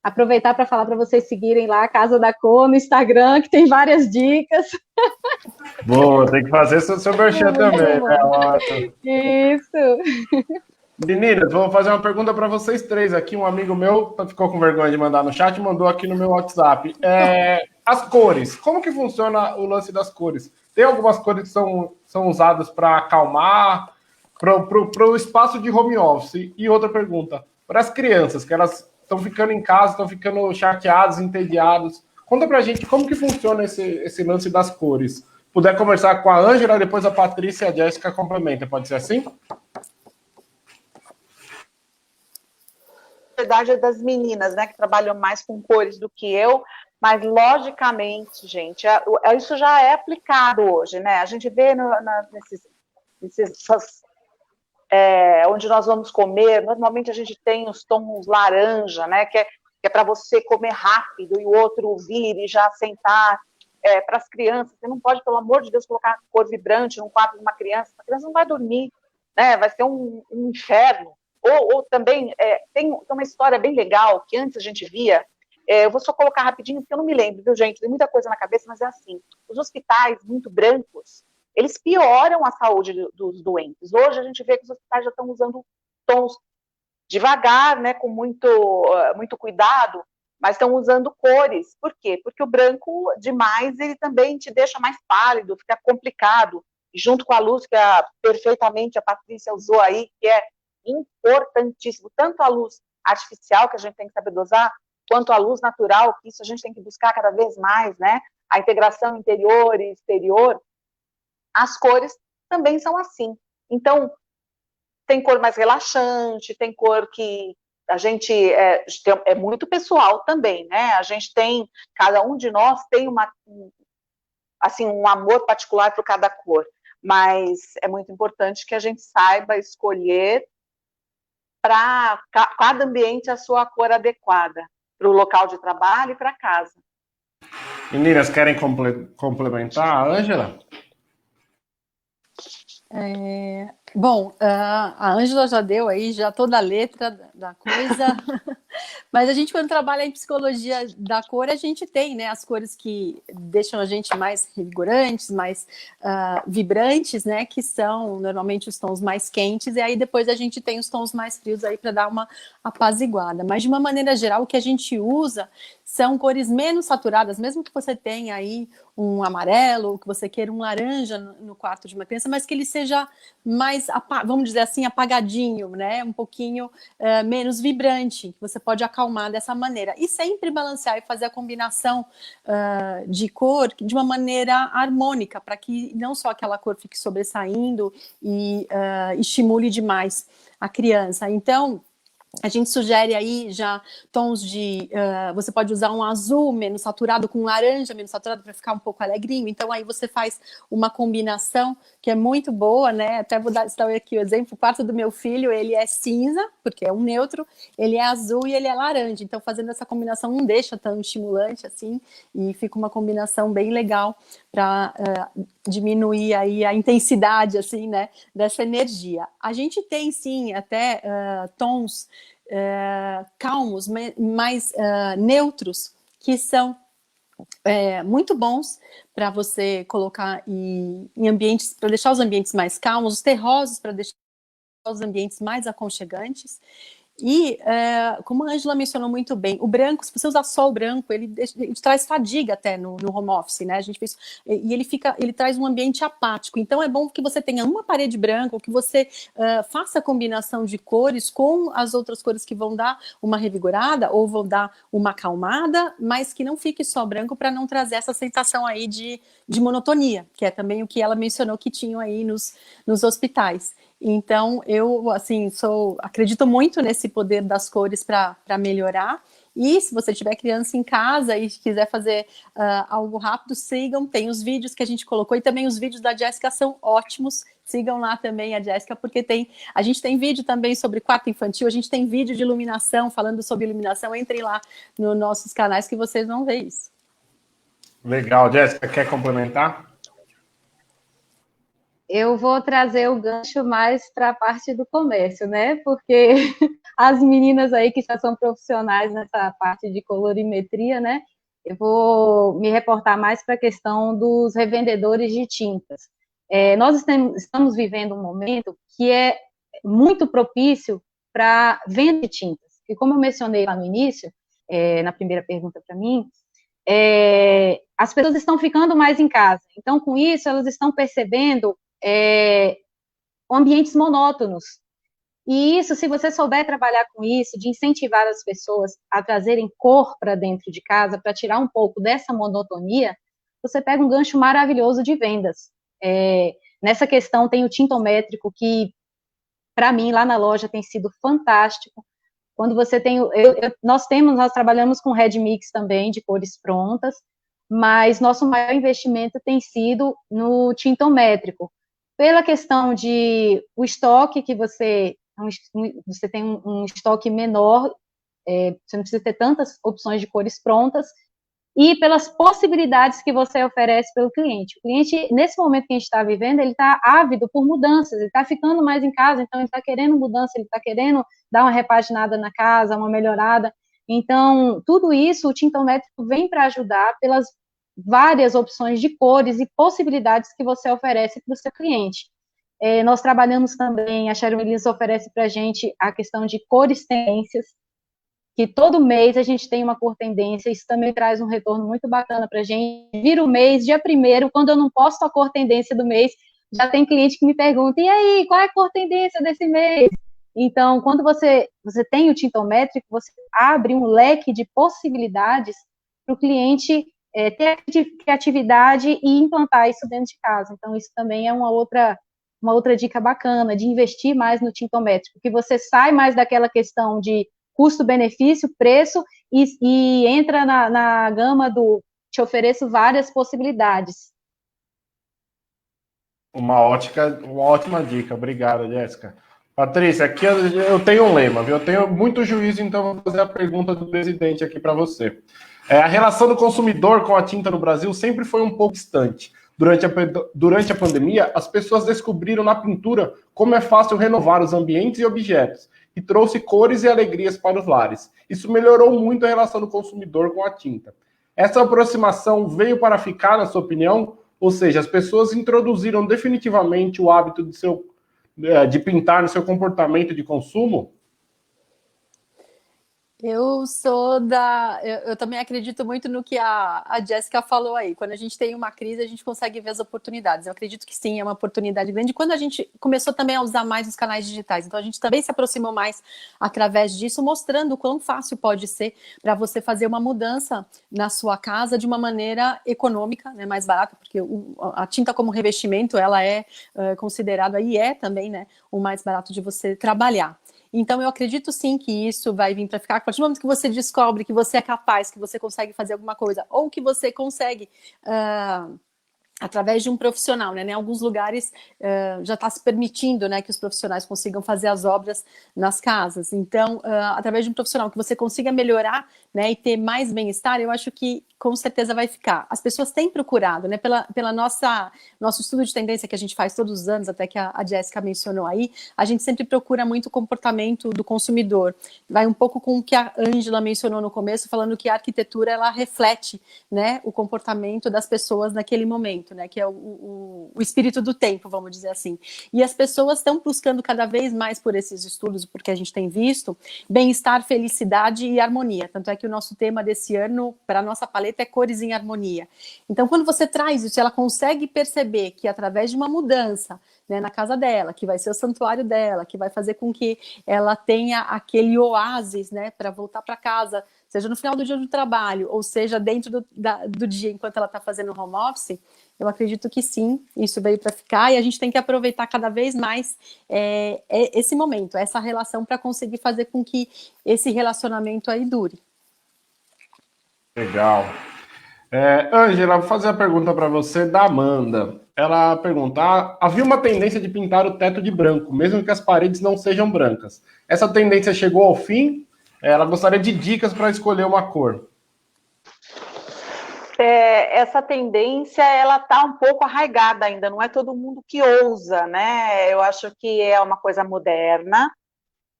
aproveitar para falar para vocês seguirem lá a Casa da Cor no Instagram, que tem várias dicas. Boa, tem que fazer seu merchan também, né? Ótimo. Isso. Meninas, vou fazer uma pergunta para vocês três aqui. Um amigo meu ficou com vergonha de mandar no chat, mandou aqui no meu WhatsApp. As cores, como que funciona o lance das cores? Tem algumas cores que são usadas para acalmar, para o espaço de home office. E outra pergunta, para as crianças, que elas estão ficando em casa, estão ficando chateadas, entediadas. Conta para a gente como que funciona esse lance das cores. Puder conversar com a Ângela, depois a Patrícia e a Jéssica complementam. Pode ser assim? Verdade é das meninas, né, que trabalham mais com cores do que eu, mas logicamente, gente, isso já é aplicado hoje, né? A gente vê onde nós vamos comer, normalmente a gente tem os tons laranja, né, que é para você comer rápido e o outro vir e já sentar. Para as crianças, você não pode, pelo amor de Deus, colocar cor vibrante num quarto de uma criança, a criança não vai dormir, né? Vai ser um inferno. Ou também, tem uma história bem legal, que antes a gente via, eu vou só colocar rapidinho, porque eu não me lembro, viu, gente? Tem muita coisa na cabeça, mas é assim, os hospitais muito brancos, eles pioram a saúde dos doentes. Hoje a gente vê que os hospitais já estão usando tons devagar, né, com muito cuidado, mas estão usando cores. Por quê? Porque o branco demais, ele também te deixa mais pálido, fica complicado, e junto com a luz que perfeitamente a Patrícia usou aí, que é importantíssimo, tanto a luz artificial, que a gente tem que saber dosar, quanto a luz natural, que isso a gente tem que buscar cada vez mais, né? A integração interior e exterior. As cores também são assim. Então, tem cor mais relaxante, tem cor que a gente é muito pessoal também, né? A gente tem, cada um de nós tem um amor particular por cada cor, mas é muito importante que a gente saiba escolher para cada ambiente a sua cor adequada, para o local de trabalho e para casa. Meninas, querem complementar, Ângela? Bom, a Ângela já deu aí já toda a letra da coisa, mas a gente, quando trabalha em psicologia da cor, a gente tem, né, as cores que deixam a gente mais revigorantes, mais vibrantes, né, que são normalmente os tons mais quentes, e aí depois a gente tem os tons mais frios aí para dar uma apaziguada. Mas, de uma maneira geral, o que a gente usa são cores menos saturadas, mesmo que você tenha aí um amarelo, ou que você queira um laranja no quarto de uma criança, mas que ele seja mais, vamos dizer assim, apagadinho, né? Um pouquinho menos vibrante, que você pode acalmar dessa maneira. E sempre balancear e fazer a combinação de cor de uma maneira harmônica, para que não só aquela cor fique sobressaindo e estimule demais a criança. Então, a gente sugere aí já tons de... você pode usar um azul menos saturado com um laranja menos saturado para ficar um pouco alegrinho. Então, aí você faz uma combinação que é muito boa, né? Até vou dar aqui o exemplo. O quarto do meu filho, ele é cinza, porque é um neutro, ele é azul e ele é laranja. Então, fazendo essa combinação não deixa tão estimulante assim, e fica uma combinação bem legal para diminuir aí a intensidade, assim, né, dessa energia. A gente tem, sim, até tons calmos, mais neutros, que são muito bons para você colocar em ambientes, para deixar os ambientes mais calmos, os terrosos para deixar os ambientes mais aconchegantes. E, como a Ângela mencionou muito bem, o branco, se você usar só o branco, ele traz fadiga até no home office, né? A gente fez, e ele traz um ambiente apático. Então, é bom que você tenha uma parede branca, ou que você faça a combinação de cores com as outras cores que vão dar uma revigorada, ou vão dar uma acalmada, mas que não fique só branco, para não trazer essa sensação aí de monotonia, que é também o que ela mencionou que tinham aí nos hospitais. Então, eu, assim, acredito muito nesse poder das cores para melhorar. E se você tiver criança em casa e quiser fazer algo rápido, sigam. Tem os vídeos que a gente colocou, e também os vídeos da Jéssica são ótimos. Sigam lá também a Jéssica, porque a gente tem vídeo também sobre quarto infantil, a gente tem vídeo de iluminação, falando sobre iluminação. Entrem lá nos nossos canais que vocês vão ver isso. Legal. Jéssica, quer complementar? Eu vou trazer o gancho mais para a parte do comércio, né? Porque as meninas aí que já são profissionais nessa parte de colorimetria, né? Eu vou me reportar mais para a questão dos revendedores de tintas. Nós estamos vivendo um momento que é muito propício para venda de tintas. E como eu mencionei lá no início, na primeira pergunta para mim, as pessoas estão ficando mais em casa. Então, com isso, elas estão percebendo ambientes monótonos. E isso, se você souber trabalhar com isso, de incentivar as pessoas a trazerem cor para dentro de casa, para tirar um pouco dessa monotonia, você pega um gancho maravilhoso de vendas. Nessa questão, tem o tintométrico, que, para mim, lá na loja, tem sido fantástico. Quando você tem... nós trabalhamos com Red Mix também, de cores prontas, mas nosso maior investimento tem sido no tintométrico, pela questão de o estoque que você tem um estoque menor, você não precisa ter tantas opções de cores prontas, e pelas possibilidades que você oferece pelo cliente. O cliente, nesse momento que a gente está vivendo, ele está ávido por mudanças, ele está ficando mais em casa, então ele está querendo mudança, ele está querendo dar uma repaginada na casa, uma melhorada. Então, tudo isso, o tintométrico vem para ajudar pelas várias opções de cores e possibilidades que você oferece para o seu cliente. Nós trabalhamos também, a Sharon Williams oferece para a gente a questão de cores tendências, que todo mês a gente tem uma cor tendência, isso também traz um retorno muito bacana para a gente. Vira o mês, dia 1º, quando eu não posto a cor tendência do mês, já tem cliente que me pergunta, e aí, qual é a cor tendência desse mês? Então, quando você tem o tintométrico, você abre um leque de possibilidades para o cliente ter criatividade e implantar isso dentro de casa. Então, isso também é uma outra dica bacana, de investir mais no tintométrico, que você sai mais daquela questão de custo-benefício, preço, e entra na gama do te ofereço várias possibilidades. Uma ótima dica. Obrigado, Jéssica. Patrícia, aqui eu tenho um lema, viu? Eu tenho muito juízo, então vou fazer a pergunta do presidente aqui para você. A relação do consumidor com a tinta no Brasil sempre foi um pouco distante. Durante a pandemia, as pessoas descobriram na pintura como é fácil renovar os ambientes e objetos, e trouxe cores e alegrias para os lares. Isso melhorou muito a relação do consumidor com a tinta. Essa aproximação veio para ficar, na sua opinião? Ou seja, as pessoas introduziram definitivamente o hábito de pintar no seu comportamento de consumo? Eu também acredito muito no que a Jéssica falou aí. Quando a gente tem uma crise, a gente consegue ver as oportunidades. Eu acredito que sim, é uma oportunidade grande. Quando a gente começou também a usar mais os canais digitais, então a gente também se aproximou mais através disso, mostrando o quão fácil pode ser para você fazer uma mudança na sua casa de uma maneira econômica, né, mais barata, porque a tinta como revestimento, ela é considerada, e é também, né, o mais barato de você trabalhar. Então, eu acredito sim que isso vai vir para ficar. A partir do momento que você descobre que você é capaz, que você consegue fazer alguma coisa, ou que você consegue, através de um profissional, né? Em alguns lugares já está se permitindo, né, que os profissionais consigam fazer as obras nas casas. Então, através de um profissional que você consiga melhorar, né, e ter mais bem-estar, eu acho que com certeza vai ficar. As pessoas têm procurado, né, pela nosso estudo de tendência que a gente faz todos os anos, até que a Jéssica mencionou aí, a gente sempre procura muito o comportamento do consumidor. Vai um pouco com o que a Ângela mencionou no começo, falando que a arquitetura, ela reflete, né, o comportamento das pessoas naquele momento, né, que é o espírito do tempo, vamos dizer assim. E as pessoas estão buscando cada vez mais por esses estudos, porque a gente tem visto, bem-estar, felicidade e harmonia. Tanto é que o nosso tema desse ano, para a nossa paleta, é cores em harmonia. Então, quando você traz isso, ela consegue perceber que através de uma mudança, né, na casa dela, que vai ser o santuário dela, que vai fazer com que ela tenha aquele oásis, né, para voltar para casa, seja no final do dia do trabalho, ou seja dentro do dia enquanto ela está fazendo home office, eu acredito que sim, isso veio para ficar, e a gente tem que aproveitar cada vez mais esse momento, essa relação, para conseguir fazer com que esse relacionamento aí dure. Legal. Ângela, vou fazer a pergunta para você da Amanda. Ela pergunta: havia uma tendência de pintar o teto de branco, mesmo que as paredes não sejam brancas. Essa tendência chegou ao fim? Ela gostaria de dicas para escolher uma cor. Essa tendência, ela está um pouco arraigada ainda, não é todo mundo que ousa, né? Eu acho que é uma coisa moderna,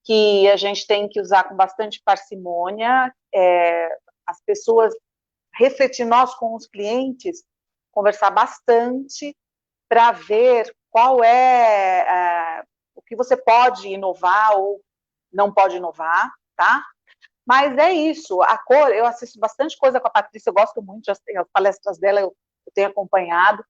que a gente tem que usar com bastante parcimônia, as pessoas refletir, nós com os clientes, conversar bastante para ver qual o que você pode inovar ou não pode inovar, tá? Mas é isso, a cor, eu assisto bastante coisa com a Patrícia, eu gosto muito, as palestras dela eu tenho acompanhado,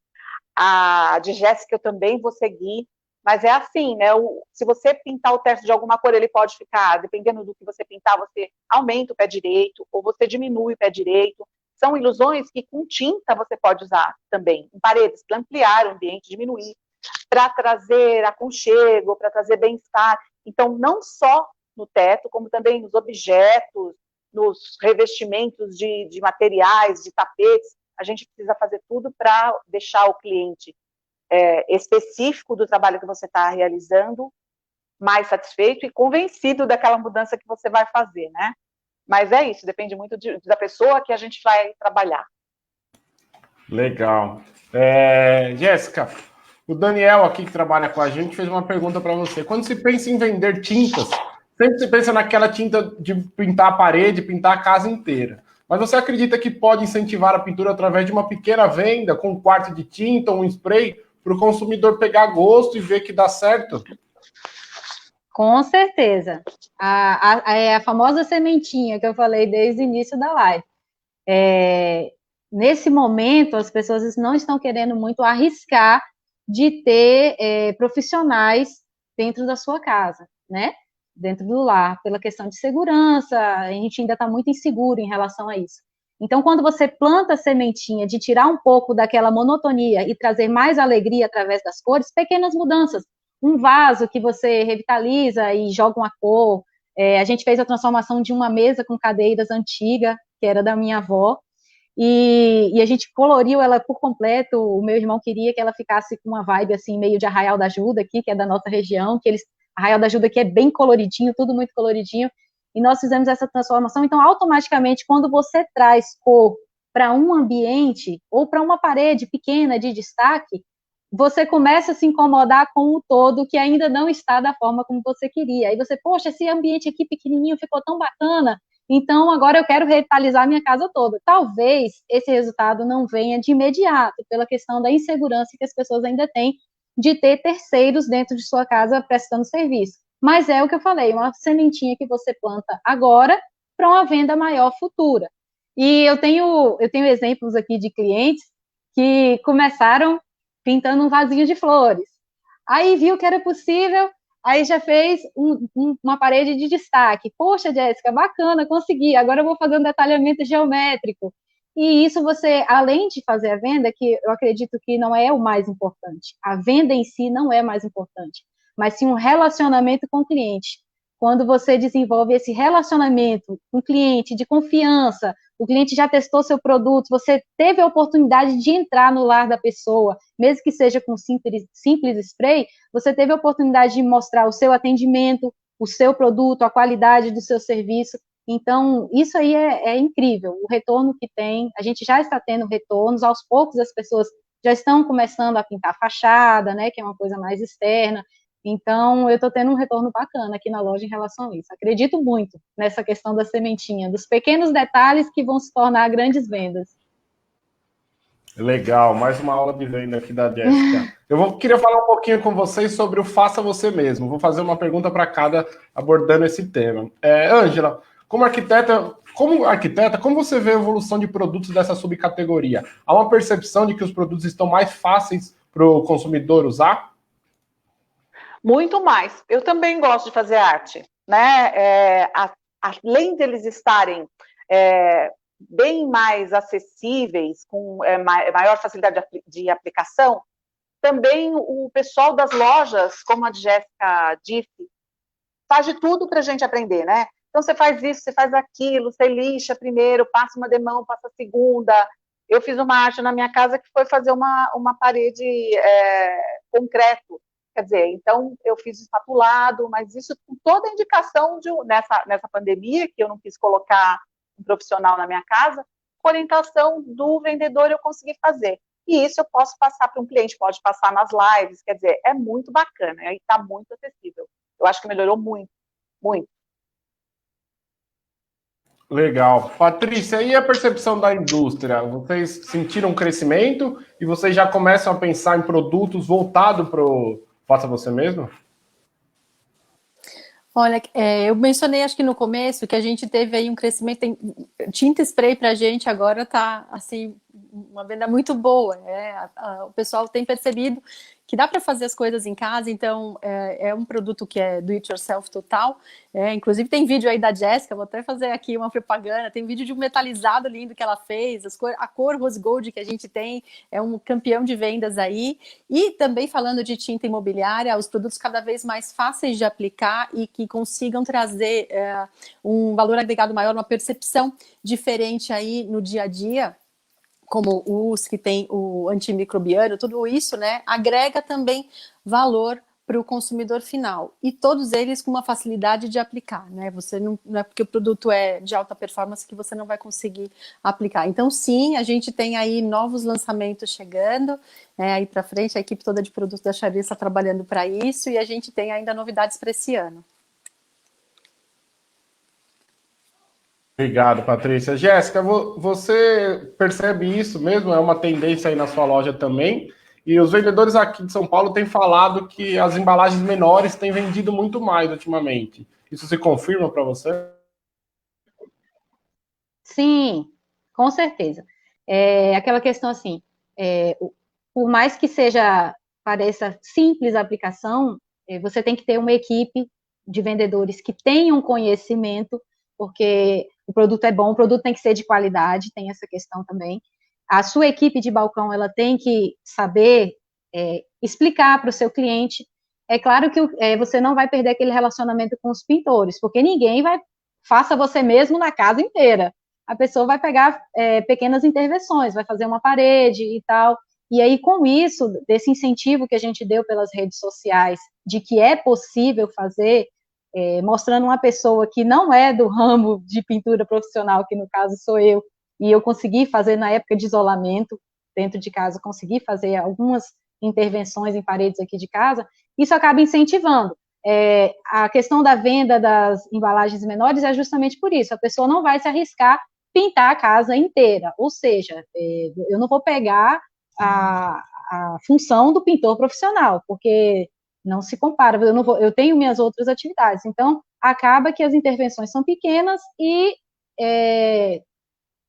a de Jéssica eu também vou seguir, mas é assim, né, se você pintar o teto de alguma cor, ele pode ficar, dependendo do que você pintar, você aumenta o pé direito, ou você diminui o pé direito, são ilusões que com tinta você pode usar também, em paredes, para ampliar o ambiente, diminuir, para trazer aconchego, para trazer bem-estar, então não só no teto, como também nos objetos, nos revestimentos de materiais, de tapetes, a gente precisa fazer tudo para deixar o cliente específico do trabalho que você está realizando mais satisfeito e convencido daquela mudança que você vai fazer, né? Mas é isso, depende muito da pessoa que a gente vai trabalhar. Legal. Jéssica, o Daniel aqui que trabalha com a gente fez uma pergunta para você. Quando se pensa em vender tintas, sempre se pensa naquela tinta de pintar a parede, pintar a casa inteira. Mas você acredita que pode incentivar a pintura através de uma pequena venda, com um quarto de tinta ou um spray, para o consumidor pegar gosto e ver que dá certo? Com certeza. A famosa sementinha que eu falei desde o início da live. Nesse momento, as pessoas não estão querendo muito arriscar de ter profissionais dentro da sua casa, né? Dentro do lar, pela questão de segurança, a gente ainda está muito inseguro em relação a isso. Então, quando você planta a sementinha de tirar um pouco daquela monotonia e trazer mais alegria através das cores, pequenas mudanças. Um vaso que você revitaliza e joga uma cor. A gente fez a transformação de uma mesa com cadeiras antiga, que era da minha avó, e a gente coloriu ela por completo. O meu irmão queria que ela ficasse com uma vibe assim, meio de Arraial da Ajuda aqui, que é da nossa região, Arraial da Ajuda aqui é bem coloridinho, tudo muito coloridinho, e nós fizemos essa transformação. Então, automaticamente, quando você traz cor para um ambiente, ou para uma parede pequena de destaque, você começa a se incomodar com o todo que ainda não está da forma como você queria. Aí você, poxa, esse ambiente aqui pequenininho ficou tão bacana, então agora eu quero revitalizar minha casa toda. Talvez esse resultado não venha de imediato, pela questão da insegurança que as pessoas ainda têm de ter terceiros dentro de sua casa prestando serviço. Mas é o que eu falei, uma sementinha que você planta agora para uma venda maior futura. E eu tenho exemplos aqui de clientes que começaram pintando um vasinho de flores. Aí viu que era possível, aí já fez uma parede de destaque. Poxa, Jéssica, bacana, consegui. Agora eu vou fazer um detalhamento geométrico. E isso você, além de fazer a venda, que eu acredito que não é o mais importante. A venda em si não é mais importante, mas sim um relacionamento com o cliente. Quando você desenvolve esse relacionamento com o cliente de confiança, o cliente já testou seu produto, você teve a oportunidade de entrar no lar da pessoa, mesmo que seja com simples spray, você teve a oportunidade de mostrar o seu atendimento, o seu produto, a qualidade do seu serviço. Então, isso aí é incrível, o retorno que tem, a gente já está tendo retornos, aos poucos as pessoas já estão começando a pintar a fachada, né, que é uma coisa mais externa. Então, eu estou tendo um retorno bacana aqui na loja em relação a isso. Acredito muito nessa questão da sementinha, dos pequenos detalhes que vão se tornar grandes vendas. Legal, mais uma aula de venda aqui da Jéssica. Queria falar um pouquinho com vocês sobre o faça você mesmo. Vou fazer uma pergunta para cada abordando esse tema. Ângela, como arquiteta, como você vê a evolução de produtos dessa subcategoria? Há uma percepção de que os produtos estão mais fáceis para o consumidor usar? Muito mais. Eu também gosto de fazer arte, né? Além deles estarem bem mais acessíveis, com maior facilidade de aplicação, também o pessoal das lojas, como a Jéssica disse, faz de tudo para a gente aprender, né? Então, você faz isso, você faz aquilo, você lixa primeiro, passa uma demão, passa a segunda. Eu fiz uma arte na minha casa que foi fazer uma parede concreto. Quer dizer, então, eu fiz espatulado, mas isso com toda a indicação nessa pandemia, que eu não quis colocar um profissional na minha casa, com orientação do vendedor eu consegui fazer. E isso eu posso passar para um cliente, pode passar nas lives, quer dizer, é muito bacana, e está muito acessível. Eu acho que melhorou muito, muito. Legal. Patrícia, e a percepção da indústria? Vocês sentiram um crescimento e vocês já começam a pensar em produtos voltados para o Faça Você Mesmo? Olha, eu mencionei, acho que no começo, que a gente teve aí um crescimento em tinta spray para a gente agora está, assim, uma venda muito boa, né? O pessoal tem percebido que dá para fazer as coisas em casa, então é um produto que é do it yourself total. Inclusive tem vídeo aí da Jéssica, vou até fazer aqui uma propaganda, tem vídeo de um metalizado lindo que ela fez, a cor rose gold que a gente tem é um campeão de vendas aí. E também falando de tinta imobiliária, os produtos cada vez mais fáceis de aplicar e que consigam trazer um valor agregado maior, uma percepção diferente aí no dia a dia, como os que tem o antimicrobiano, tudo isso, né, agrega também valor para o consumidor final. E todos eles com uma facilidade de aplicar, né? Você não é porque o produto é de alta performance que você não vai conseguir aplicar. Então, sim, a gente tem aí novos lançamentos chegando, aí para frente, a equipe toda de produtos da Charisse está trabalhando para isso, e a gente tem ainda novidades para esse ano. Obrigado, Patrícia. Jéssica, você percebe isso mesmo? É uma tendência aí na sua loja também? E os vendedores aqui de São Paulo têm falado que as embalagens menores têm vendido muito mais ultimamente. Isso se confirma para você? Sim, com certeza. Aquela questão assim, por mais que pareça simples a aplicação, você tem que ter uma equipe de vendedores que tenham conhecimento, porque o produto é bom, o produto tem que ser de qualidade, tem essa questão também. A sua equipe de balcão, ela tem que saber explicar para o seu cliente. É claro que você não vai perder aquele relacionamento com os pintores, porque ninguém faça você mesmo na casa inteira. A pessoa vai pegar pequenas intervenções, vai fazer uma parede e tal. E aí, com isso, desse incentivo que a gente deu pelas redes sociais, de que é possível fazer, mostrando uma pessoa que não é do ramo de pintura profissional, que no caso sou eu, e eu consegui fazer na época de isolamento, dentro de casa, consegui fazer algumas intervenções em paredes aqui de casa, isso acaba incentivando. A questão da venda das embalagens menores é justamente por isso, a pessoa não vai se arriscar pintar a casa inteira, ou seja, eu não vou pegar a função do pintor profissional, porque não se compara, eu tenho minhas outras atividades, então acaba que as intervenções são pequenas e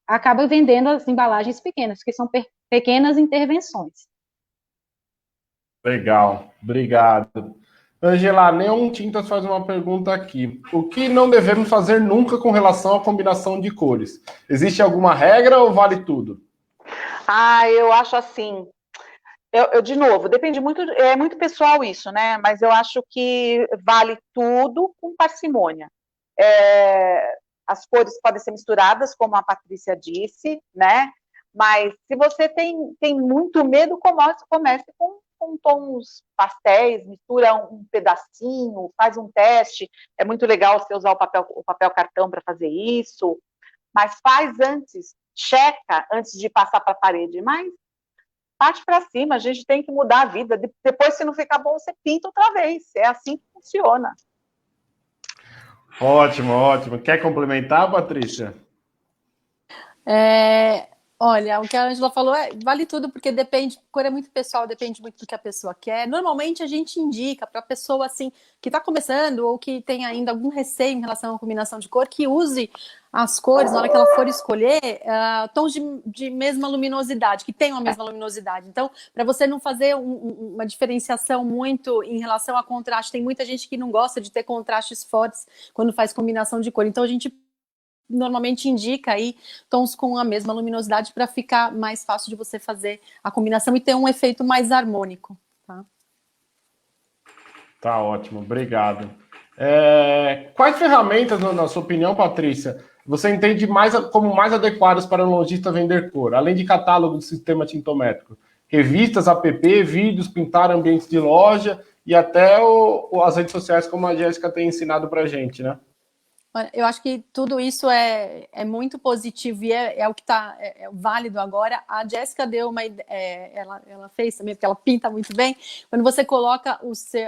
acaba vendendo as embalagens pequenas, que são pequenas intervenções. Legal, obrigado. Angela, Neon Tintas faz uma pergunta aqui. O que não devemos fazer nunca com relação à combinação de cores? Existe alguma regra ou vale tudo? Eu acho assim, de novo, depende muito, é muito pessoal isso, né? Mas eu acho que vale tudo com parcimônia. As cores podem ser misturadas, como a Patrícia disse, né? Mas se você tem muito medo, comece com tons pastéis, mistura um pedacinho, faz um teste. É muito legal você usar o papel cartão para fazer isso, mas faz antes, checa antes de passar para a parede, mas parte para cima, a gente tem que mudar a vida. Depois, se não ficar bom, você pinta outra vez. É assim que funciona. Ótimo, ótimo. Quer complementar, Patrícia? Olha, o que a Angela falou vale tudo, porque depende, cor é muito pessoal, depende muito do que a pessoa quer. Normalmente a gente indica para a pessoa assim, que está começando ou que tem ainda algum receio em relação à combinação de cor, que use as cores, na hora que ela for escolher, tons de mesma luminosidade, que tenham a mesma luminosidade. Então, para você não fazer uma diferenciação muito em relação a contraste, tem muita gente que não gosta de ter contrastes fortes quando faz combinação de cor. Então, a gente normalmente indica aí tons com a mesma luminosidade para ficar mais fácil de você fazer a combinação e ter um efeito mais harmônico. Tá ótimo, obrigado. Quais ferramentas, na sua opinião, Patrícia, você entende como mais adequadas para um lojista vender cor, além de catálogo do sistema tintométrico? Revistas, app, vídeos, pintar ambientes de loja e até as redes sociais, como a Jéssica tem ensinado para a gente, né? Eu acho que tudo isso é muito positivo e é o que está válido agora. A Jéssica deu ela fez também, porque ela pinta muito bem. Quando você coloca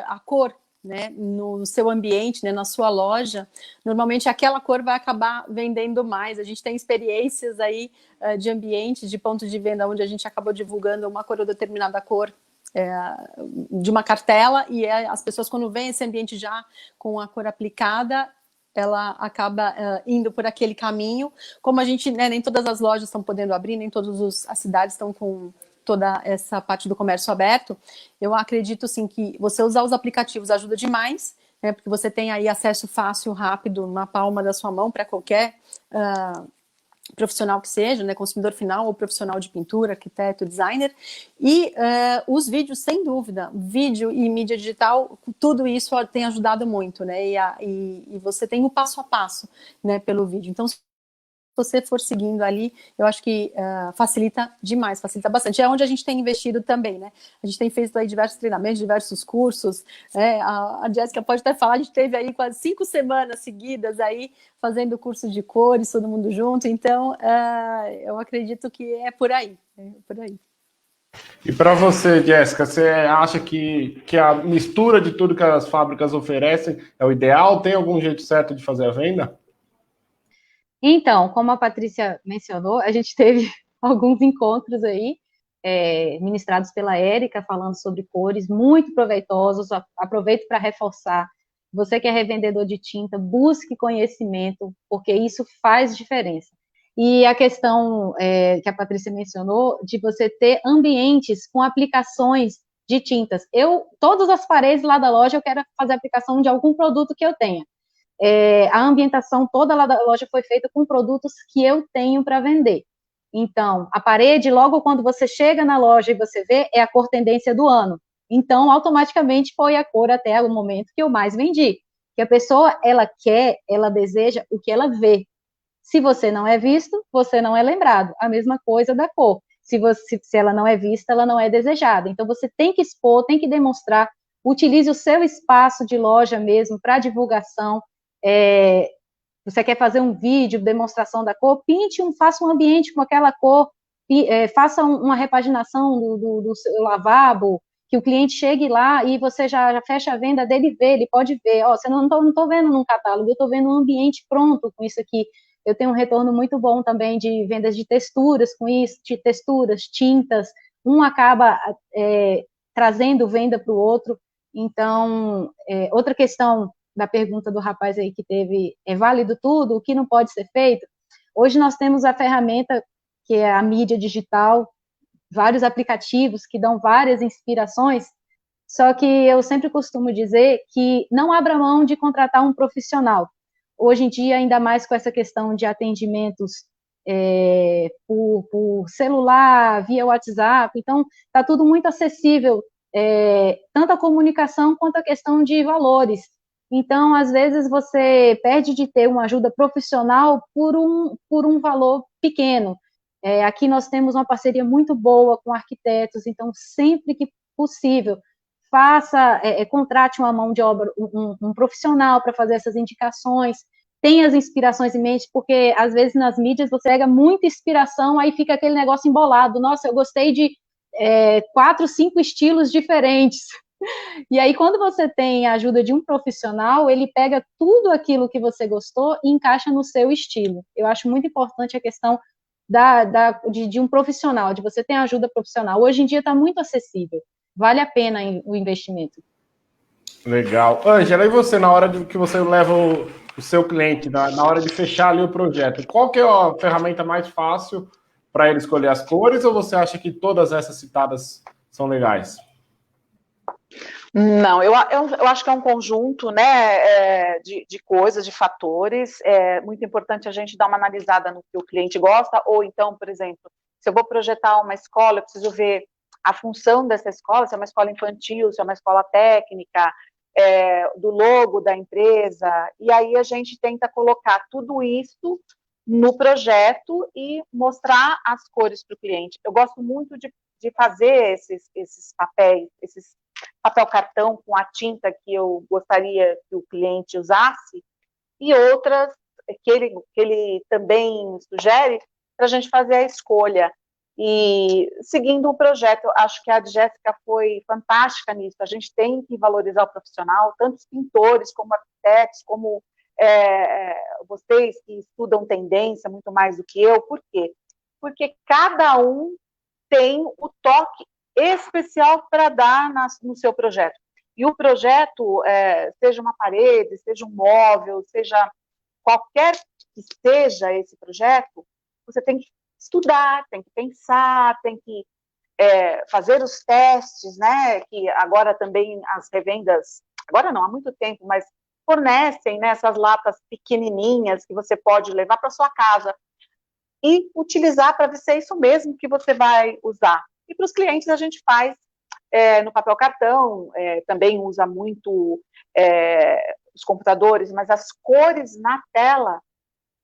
a cor né, no seu ambiente, né, na sua loja, normalmente aquela cor vai acabar vendendo mais. A gente tem experiências aí de ambientes, de pontos de venda, onde a gente acabou divulgando uma cor ou determinada cor de uma cartela, e as pessoas, quando veem esse ambiente já com a cor aplicada, ela acaba indo por aquele caminho. Como a gente, né, nem todas as lojas estão podendo abrir, nem todas as cidades estão com toda essa parte do comércio aberto, eu acredito, sim, que você usar os aplicativos ajuda demais, né, porque você tem aí acesso fácil, rápido, na palma da sua mão para qualquer profissional que seja, né, consumidor final ou profissional de pintura, arquiteto, designer, e os vídeos, sem dúvida, vídeo e mídia digital, tudo isso tem ajudado muito, né, e você tem o passo a passo, né, pelo vídeo. Então, se você for seguindo ali, eu acho que facilita demais, facilita bastante. É onde a gente tem investido também, né? A gente tem feito aí diversos treinamentos, diversos cursos. A Jéssica pode até falar, a gente teve aí quase 5 semanas seguidas aí fazendo curso de cores, todo mundo junto. Então, eu acredito que é por aí. E para você, Jéssica, você acha que a mistura de tudo que as fábricas oferecem é o ideal? Tem algum jeito certo de fazer a venda? Então, como a Patrícia mencionou, a gente teve alguns encontros aí, ministrados pela Érica, falando sobre cores, muito proveitosos. Aproveito para reforçar, você que é revendedor de tinta, busque conhecimento, porque isso faz diferença. E a questão que a Patrícia mencionou, de você ter ambientes com aplicações de tintas. Todas as paredes lá da loja, eu quero fazer aplicação de algum produto que eu tenha. A ambientação toda lá da loja foi feita com produtos que eu tenho para vender. Então, a parede, logo quando você chega na loja e você vê, é a cor tendência do ano. Então, automaticamente foi a cor até o momento que eu mais vendi. Que a pessoa, ela quer, ela deseja o que ela vê. Se você não é visto, você não é lembrado. A mesma coisa da cor. Se ela não é vista, ela não é desejada. Então, você tem que expor, tem que demonstrar. Utilize o seu espaço de loja mesmo para divulgação. Você quer fazer um vídeo, demonstração da cor, faça um ambiente com aquela cor, faça uma repaginação do seu lavabo, que o cliente chegue lá e você já fecha a venda dele e vê, ele pode ver, você não estou vendo num catálogo, eu estou vendo um ambiente pronto com isso aqui. Eu tenho um retorno muito bom também de vendas de texturas com isso, de texturas, tintas, um acaba trazendo venda para o outro. Então, outra questão da pergunta do rapaz aí que teve, é válido tudo? O que não pode ser feito? Hoje nós temos a ferramenta que é a mídia digital, vários aplicativos que dão várias inspirações, só que eu sempre costumo dizer que não abra mão de contratar um profissional. Hoje em dia, ainda mais com essa questão de atendimentos por celular, via WhatsApp, então está tudo muito acessível, tanto a comunicação quanto a questão de valores. Então, às vezes, você perde de ter uma ajuda profissional por um valor pequeno. Aqui nós temos uma parceria muito boa com arquitetos, então, sempre que possível, contrate uma mão de obra, um profissional para fazer essas indicações, tenha as inspirações em mente, porque, às vezes, nas mídias, você pega muita inspiração, aí fica aquele negócio embolado. Nossa, eu gostei de 4, 5 estilos diferentes. E aí, quando você tem a ajuda de um profissional, ele pega tudo aquilo que você gostou e encaixa no seu estilo. Eu acho muito importante a questão de um profissional, de você ter ajuda profissional. Hoje em dia está muito acessível. Vale a pena o investimento. Legal. Ângela, e você, na hora que você leva o seu cliente, na hora de fechar ali o projeto, qual que é a ferramenta mais fácil para ele escolher as cores, ou você acha que todas essas citadas são legais? Não, eu acho que é um conjunto, né, de coisas, de fatores. É muito importante a gente dar uma analisada no que o cliente gosta, ou então, por exemplo, se eu vou projetar uma escola, eu preciso ver a função dessa escola, se é uma escola infantil, se é uma escola técnica, do logo da empresa, e aí a gente tenta colocar tudo isso no projeto e mostrar as cores para o cliente. Eu gosto muito de fazer esses papéis, esses papel cartão com a tinta que eu gostaria que o cliente usasse, e outras que ele também sugere para a gente fazer a escolha. E seguindo o projeto, acho que a Jéssica foi fantástica nisso. A gente tem que valorizar o profissional, tanto os pintores, como arquitetos, como vocês que estudam tendência muito mais do que eu. Por quê? Porque cada um tem o toque especial para dar no seu projeto. E o projeto, seja uma parede, seja um móvel, seja qualquer que seja esse projeto, você tem que estudar, tem que pensar, tem que fazer os testes, né? Que agora também as revendas, agora não, há muito tempo, mas fornecem, né, essas latas pequenininhas que você pode levar para sua casa e utilizar para ver se é isso mesmo que você vai usar. E para os clientes a gente faz no papel cartão, também usa muito os computadores, mas as cores na tela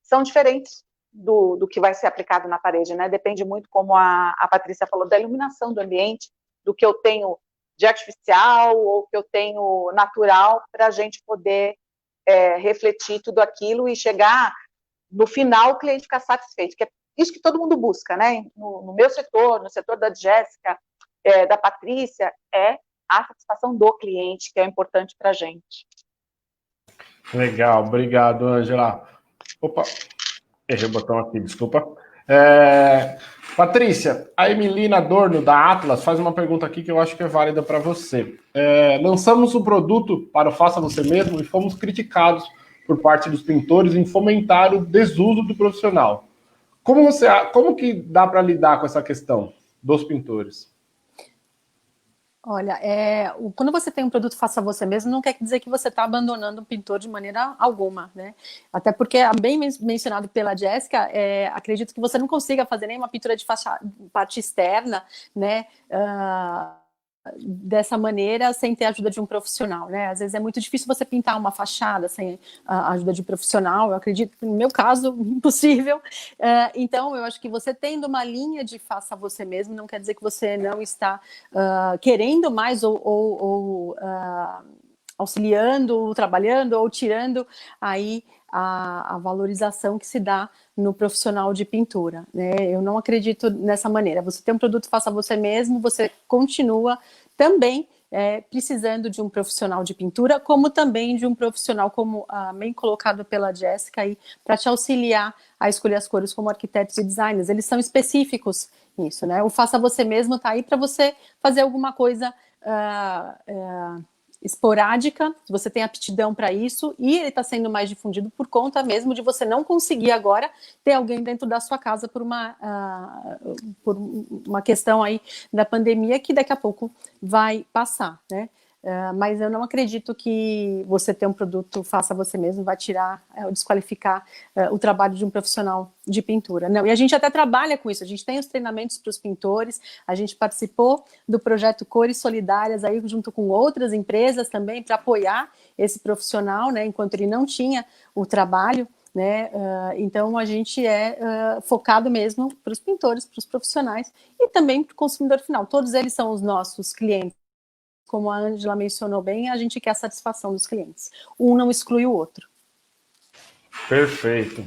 são diferentes do que vai ser aplicado na parede, né? Depende muito, como a Patrícia falou, da iluminação do ambiente, do que eu tenho de artificial ou que eu tenho natural, para a gente poder refletir tudo aquilo e chegar no final o cliente ficar satisfeito, que é isso que todo mundo busca, né? No meu setor, no setor da Jéssica, da Patrícia, é a satisfação do cliente, que é importante para a gente. Legal, obrigado, Ângela. Opa, errei o botão aqui, desculpa. Patrícia, a Emilina Adorno, da Atlas, faz uma pergunta aqui que eu acho que é válida para você. Lançamos um produto para o Faça Você Mesmo e fomos criticados por parte dos pintores em fomentar o desuso do profissional. Como que dá para lidar com essa questão dos pintores? Olha, quando você tem um produto faça você mesmo, não quer dizer que você está abandonando o pintor de maneira alguma, né? Até porque, bem mencionado pela Jéssica, acredito que você não consiga fazer nenhuma pintura de parte externa, né? Dessa maneira, sem ter a ajuda de um profissional, né? Às vezes é muito difícil você pintar uma fachada sem a ajuda de um profissional. Eu acredito que, no meu caso, impossível. Então, eu acho que você tendo uma linha de faça você mesmo, não quer dizer que você não está querendo mais ou auxiliando, trabalhando ou tirando aí a valorização que se dá no profissional de pintura, né? Eu não acredito nessa maneira. Você tem um produto faça você mesmo, você continua também precisando de um profissional de pintura, como também de um profissional, como bem colocado pela Jéssica, para te auxiliar a escolher as cores, como arquitetos e designers. Eles são específicos nisso, né? O faça você mesmo está aí para você fazer alguma coisa esporádica, você tem aptidão para isso, e ele está sendo mais difundido por conta mesmo de você não conseguir agora ter alguém dentro da sua casa por uma questão aí da pandemia que daqui a pouco vai passar, né? Mas eu não acredito que você ter um produto faça você mesmo vai tirar ou desqualificar o trabalho de um profissional de pintura. Não, e a gente até trabalha com isso, a gente tem os treinamentos para os pintores, a gente participou do projeto Cores Solidárias aí junto com outras empresas também para apoiar esse profissional, né, enquanto ele não tinha o trabalho, né? Então a gente focado mesmo para os pintores, para os profissionais e também para o consumidor final. Todos eles são os nossos clientes. Como a Ângela mencionou bem, a gente quer a satisfação dos clientes. Um não exclui o outro. Perfeito.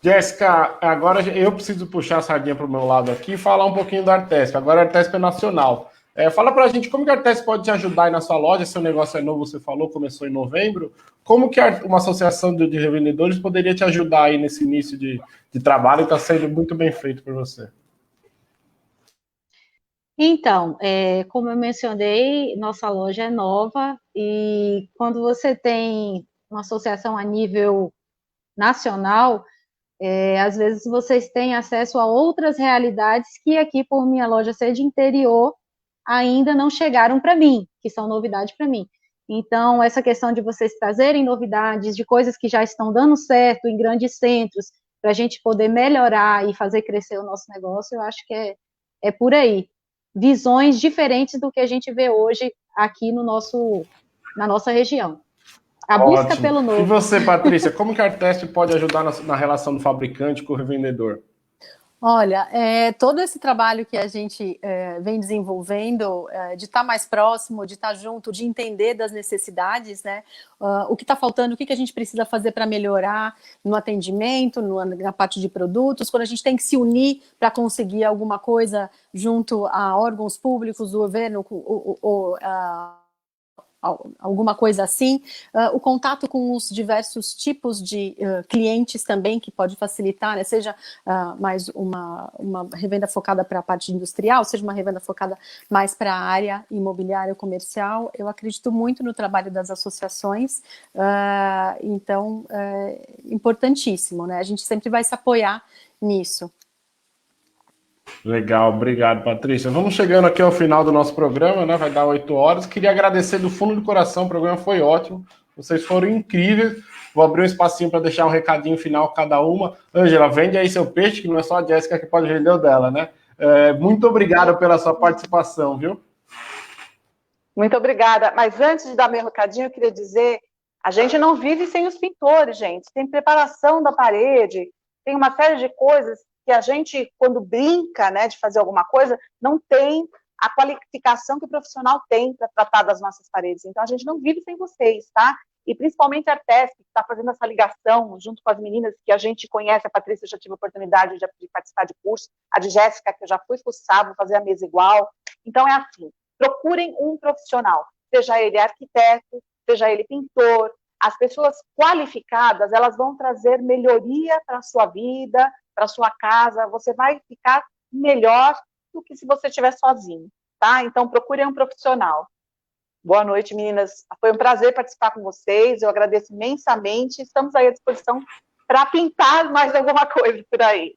Jéssica, agora eu preciso puxar a sardinha para o meu lado aqui e falar um pouquinho da Artesp. Agora a Artesp é nacional. Fala para a gente como que a Artesp pode te ajudar aí na sua loja. Seu negócio é novo, você falou, começou em novembro. Como que uma associação de revendedores poderia te ajudar aí nesse início de trabalho que está sendo muito bem feito por você? Então, como eu mencionei, nossa loja é nova e quando você tem uma associação a nível nacional, às vezes vocês têm acesso a outras realidades que aqui, por minha loja ser de interior, ainda não chegaram para mim, que são novidade para mim. Então, essa questão de vocês trazerem novidades, de coisas que já estão dando certo em grandes centros, para a gente poder melhorar e fazer crescer o nosso negócio, eu acho que é por aí. Visões diferentes do que a gente vê hoje aqui na nossa região. A busca pelo novo. E você, Patrícia, como que a Artesp pode ajudar na relação do fabricante com o revendedor? Olha, todo esse trabalho que a gente vem desenvolvendo, de estar mais próximo, de estar junto, de entender das necessidades, né? O que está faltando, o que a gente precisa fazer para melhorar no atendimento, na parte de produtos, quando a gente tem que se unir para conseguir alguma coisa junto a órgãos públicos, do governo, alguma coisa assim, o contato com os diversos tipos de clientes também, que pode facilitar, né? Seja mais uma revenda focada para a parte industrial, seja uma revenda focada mais para a área imobiliária ou comercial. Eu acredito muito no trabalho das associações, então, importantíssimo, né? A gente sempre vai se apoiar nisso. Legal, obrigado, Patrícia. Vamos chegando aqui ao final do nosso programa, né? Vai dar 8 horas. Queria agradecer do fundo do coração, o programa foi ótimo. Vocês foram incríveis. Vou abrir um espacinho para deixar um recadinho final cada uma. Ângela, vende aí seu peixe, que não é só a Jéssica que pode vender o dela, né? Muito obrigado pela sua participação, viu? Muito obrigada. Mas antes de dar meu recadinho, eu queria dizer, a gente não vive sem os pintores, gente. Tem preparação da parede, tem uma série de coisas que a gente, quando brinca, né, de fazer alguma coisa, não tem a qualificação que o profissional tem para tratar das nossas paredes. Então, a gente não vive sem vocês, tá? E principalmente a Artesp, que está fazendo essa ligação junto com as meninas que a gente conhece, a Patrícia, eu já tive a oportunidade de participar de curso, a de Jéssica, que eu já fui fuçar, vou fazer a mesa igual. Então, é assim, procurem um profissional, seja ele arquiteto, seja ele pintor. As pessoas qualificadas, elas vão trazer melhoria para a sua vida, para a sua casa, você vai ficar melhor do que se você estiver sozinho, tá? Então, procure um profissional. Boa noite, meninas. Foi um prazer participar com vocês, eu agradeço imensamente, estamos aí à disposição para pintar mais alguma coisa por aí.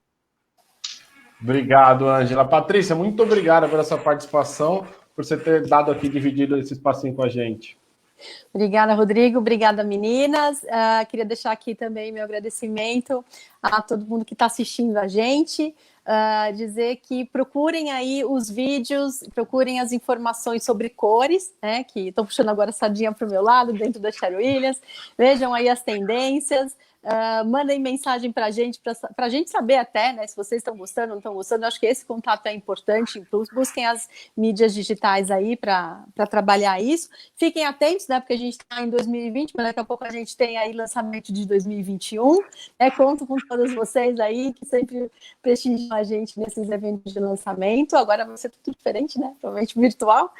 Obrigado, Ângela. Patrícia, muito obrigada pela sua participação, por você ter dado aqui, dividido esse espacinho com a gente. Obrigada, Rodrigo. Obrigada, meninas. Queria deixar aqui também meu agradecimento a todo mundo que está assistindo a gente. Dizer que procurem aí os vídeos, procurem as informações sobre cores, né? Que estou puxando agora a sardinha para o meu lado, dentro da Sher Williams. Vejam aí as tendências. Mandem mensagem para a gente saber até, né, se vocês estão gostando ou não estão gostando. Eu acho que esse contato é importante. Busquem as mídias digitais aí para trabalhar isso. Fiquem atentos, né, porque a gente está em 2020, mas daqui a pouco a gente tem aí lançamento de 2021. Conto com todas vocês aí que sempre prestigiam a gente nesses eventos de lançamento. Agora vai ser tudo diferente, né? Provavelmente virtual.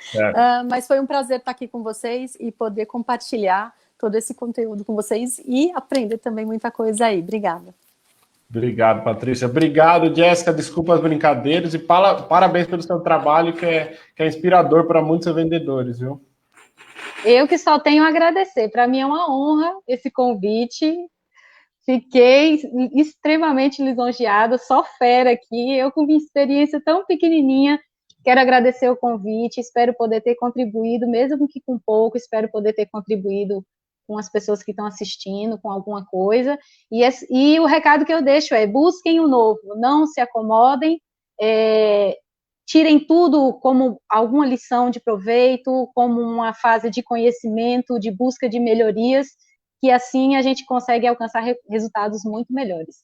Mas foi um prazer estar aqui com vocês e poder compartilhar todo esse conteúdo com vocês e aprender também muita coisa aí. Obrigada. Obrigado, Patrícia. Obrigado, Jéssica. Desculpa as brincadeiras e parabéns pelo seu trabalho, que é inspirador para muitos vendedores, viu? Eu que só tenho a agradecer. Para mim é uma honra esse convite. Fiquei extremamente lisonjeada, só fera aqui. Eu com minha experiência tão pequenininha, quero agradecer o convite, espero poder ter contribuído, mesmo que com pouco, espero poder ter contribuído com as pessoas que estão assistindo, com alguma coisa, e o recado que eu deixo é, busquem o novo, não se acomodem, tirem tudo como alguma lição de proveito, como uma fase de conhecimento, de busca de melhorias, que assim a gente consegue alcançar resultados muito melhores.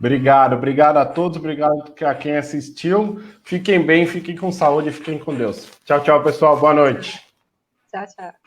Obrigado a todos, obrigado a quem assistiu. Fiquem bem, fiquem com saúde, fiquem com Deus. Tchau, tchau, pessoal. Boa noite. Tchau, tchau.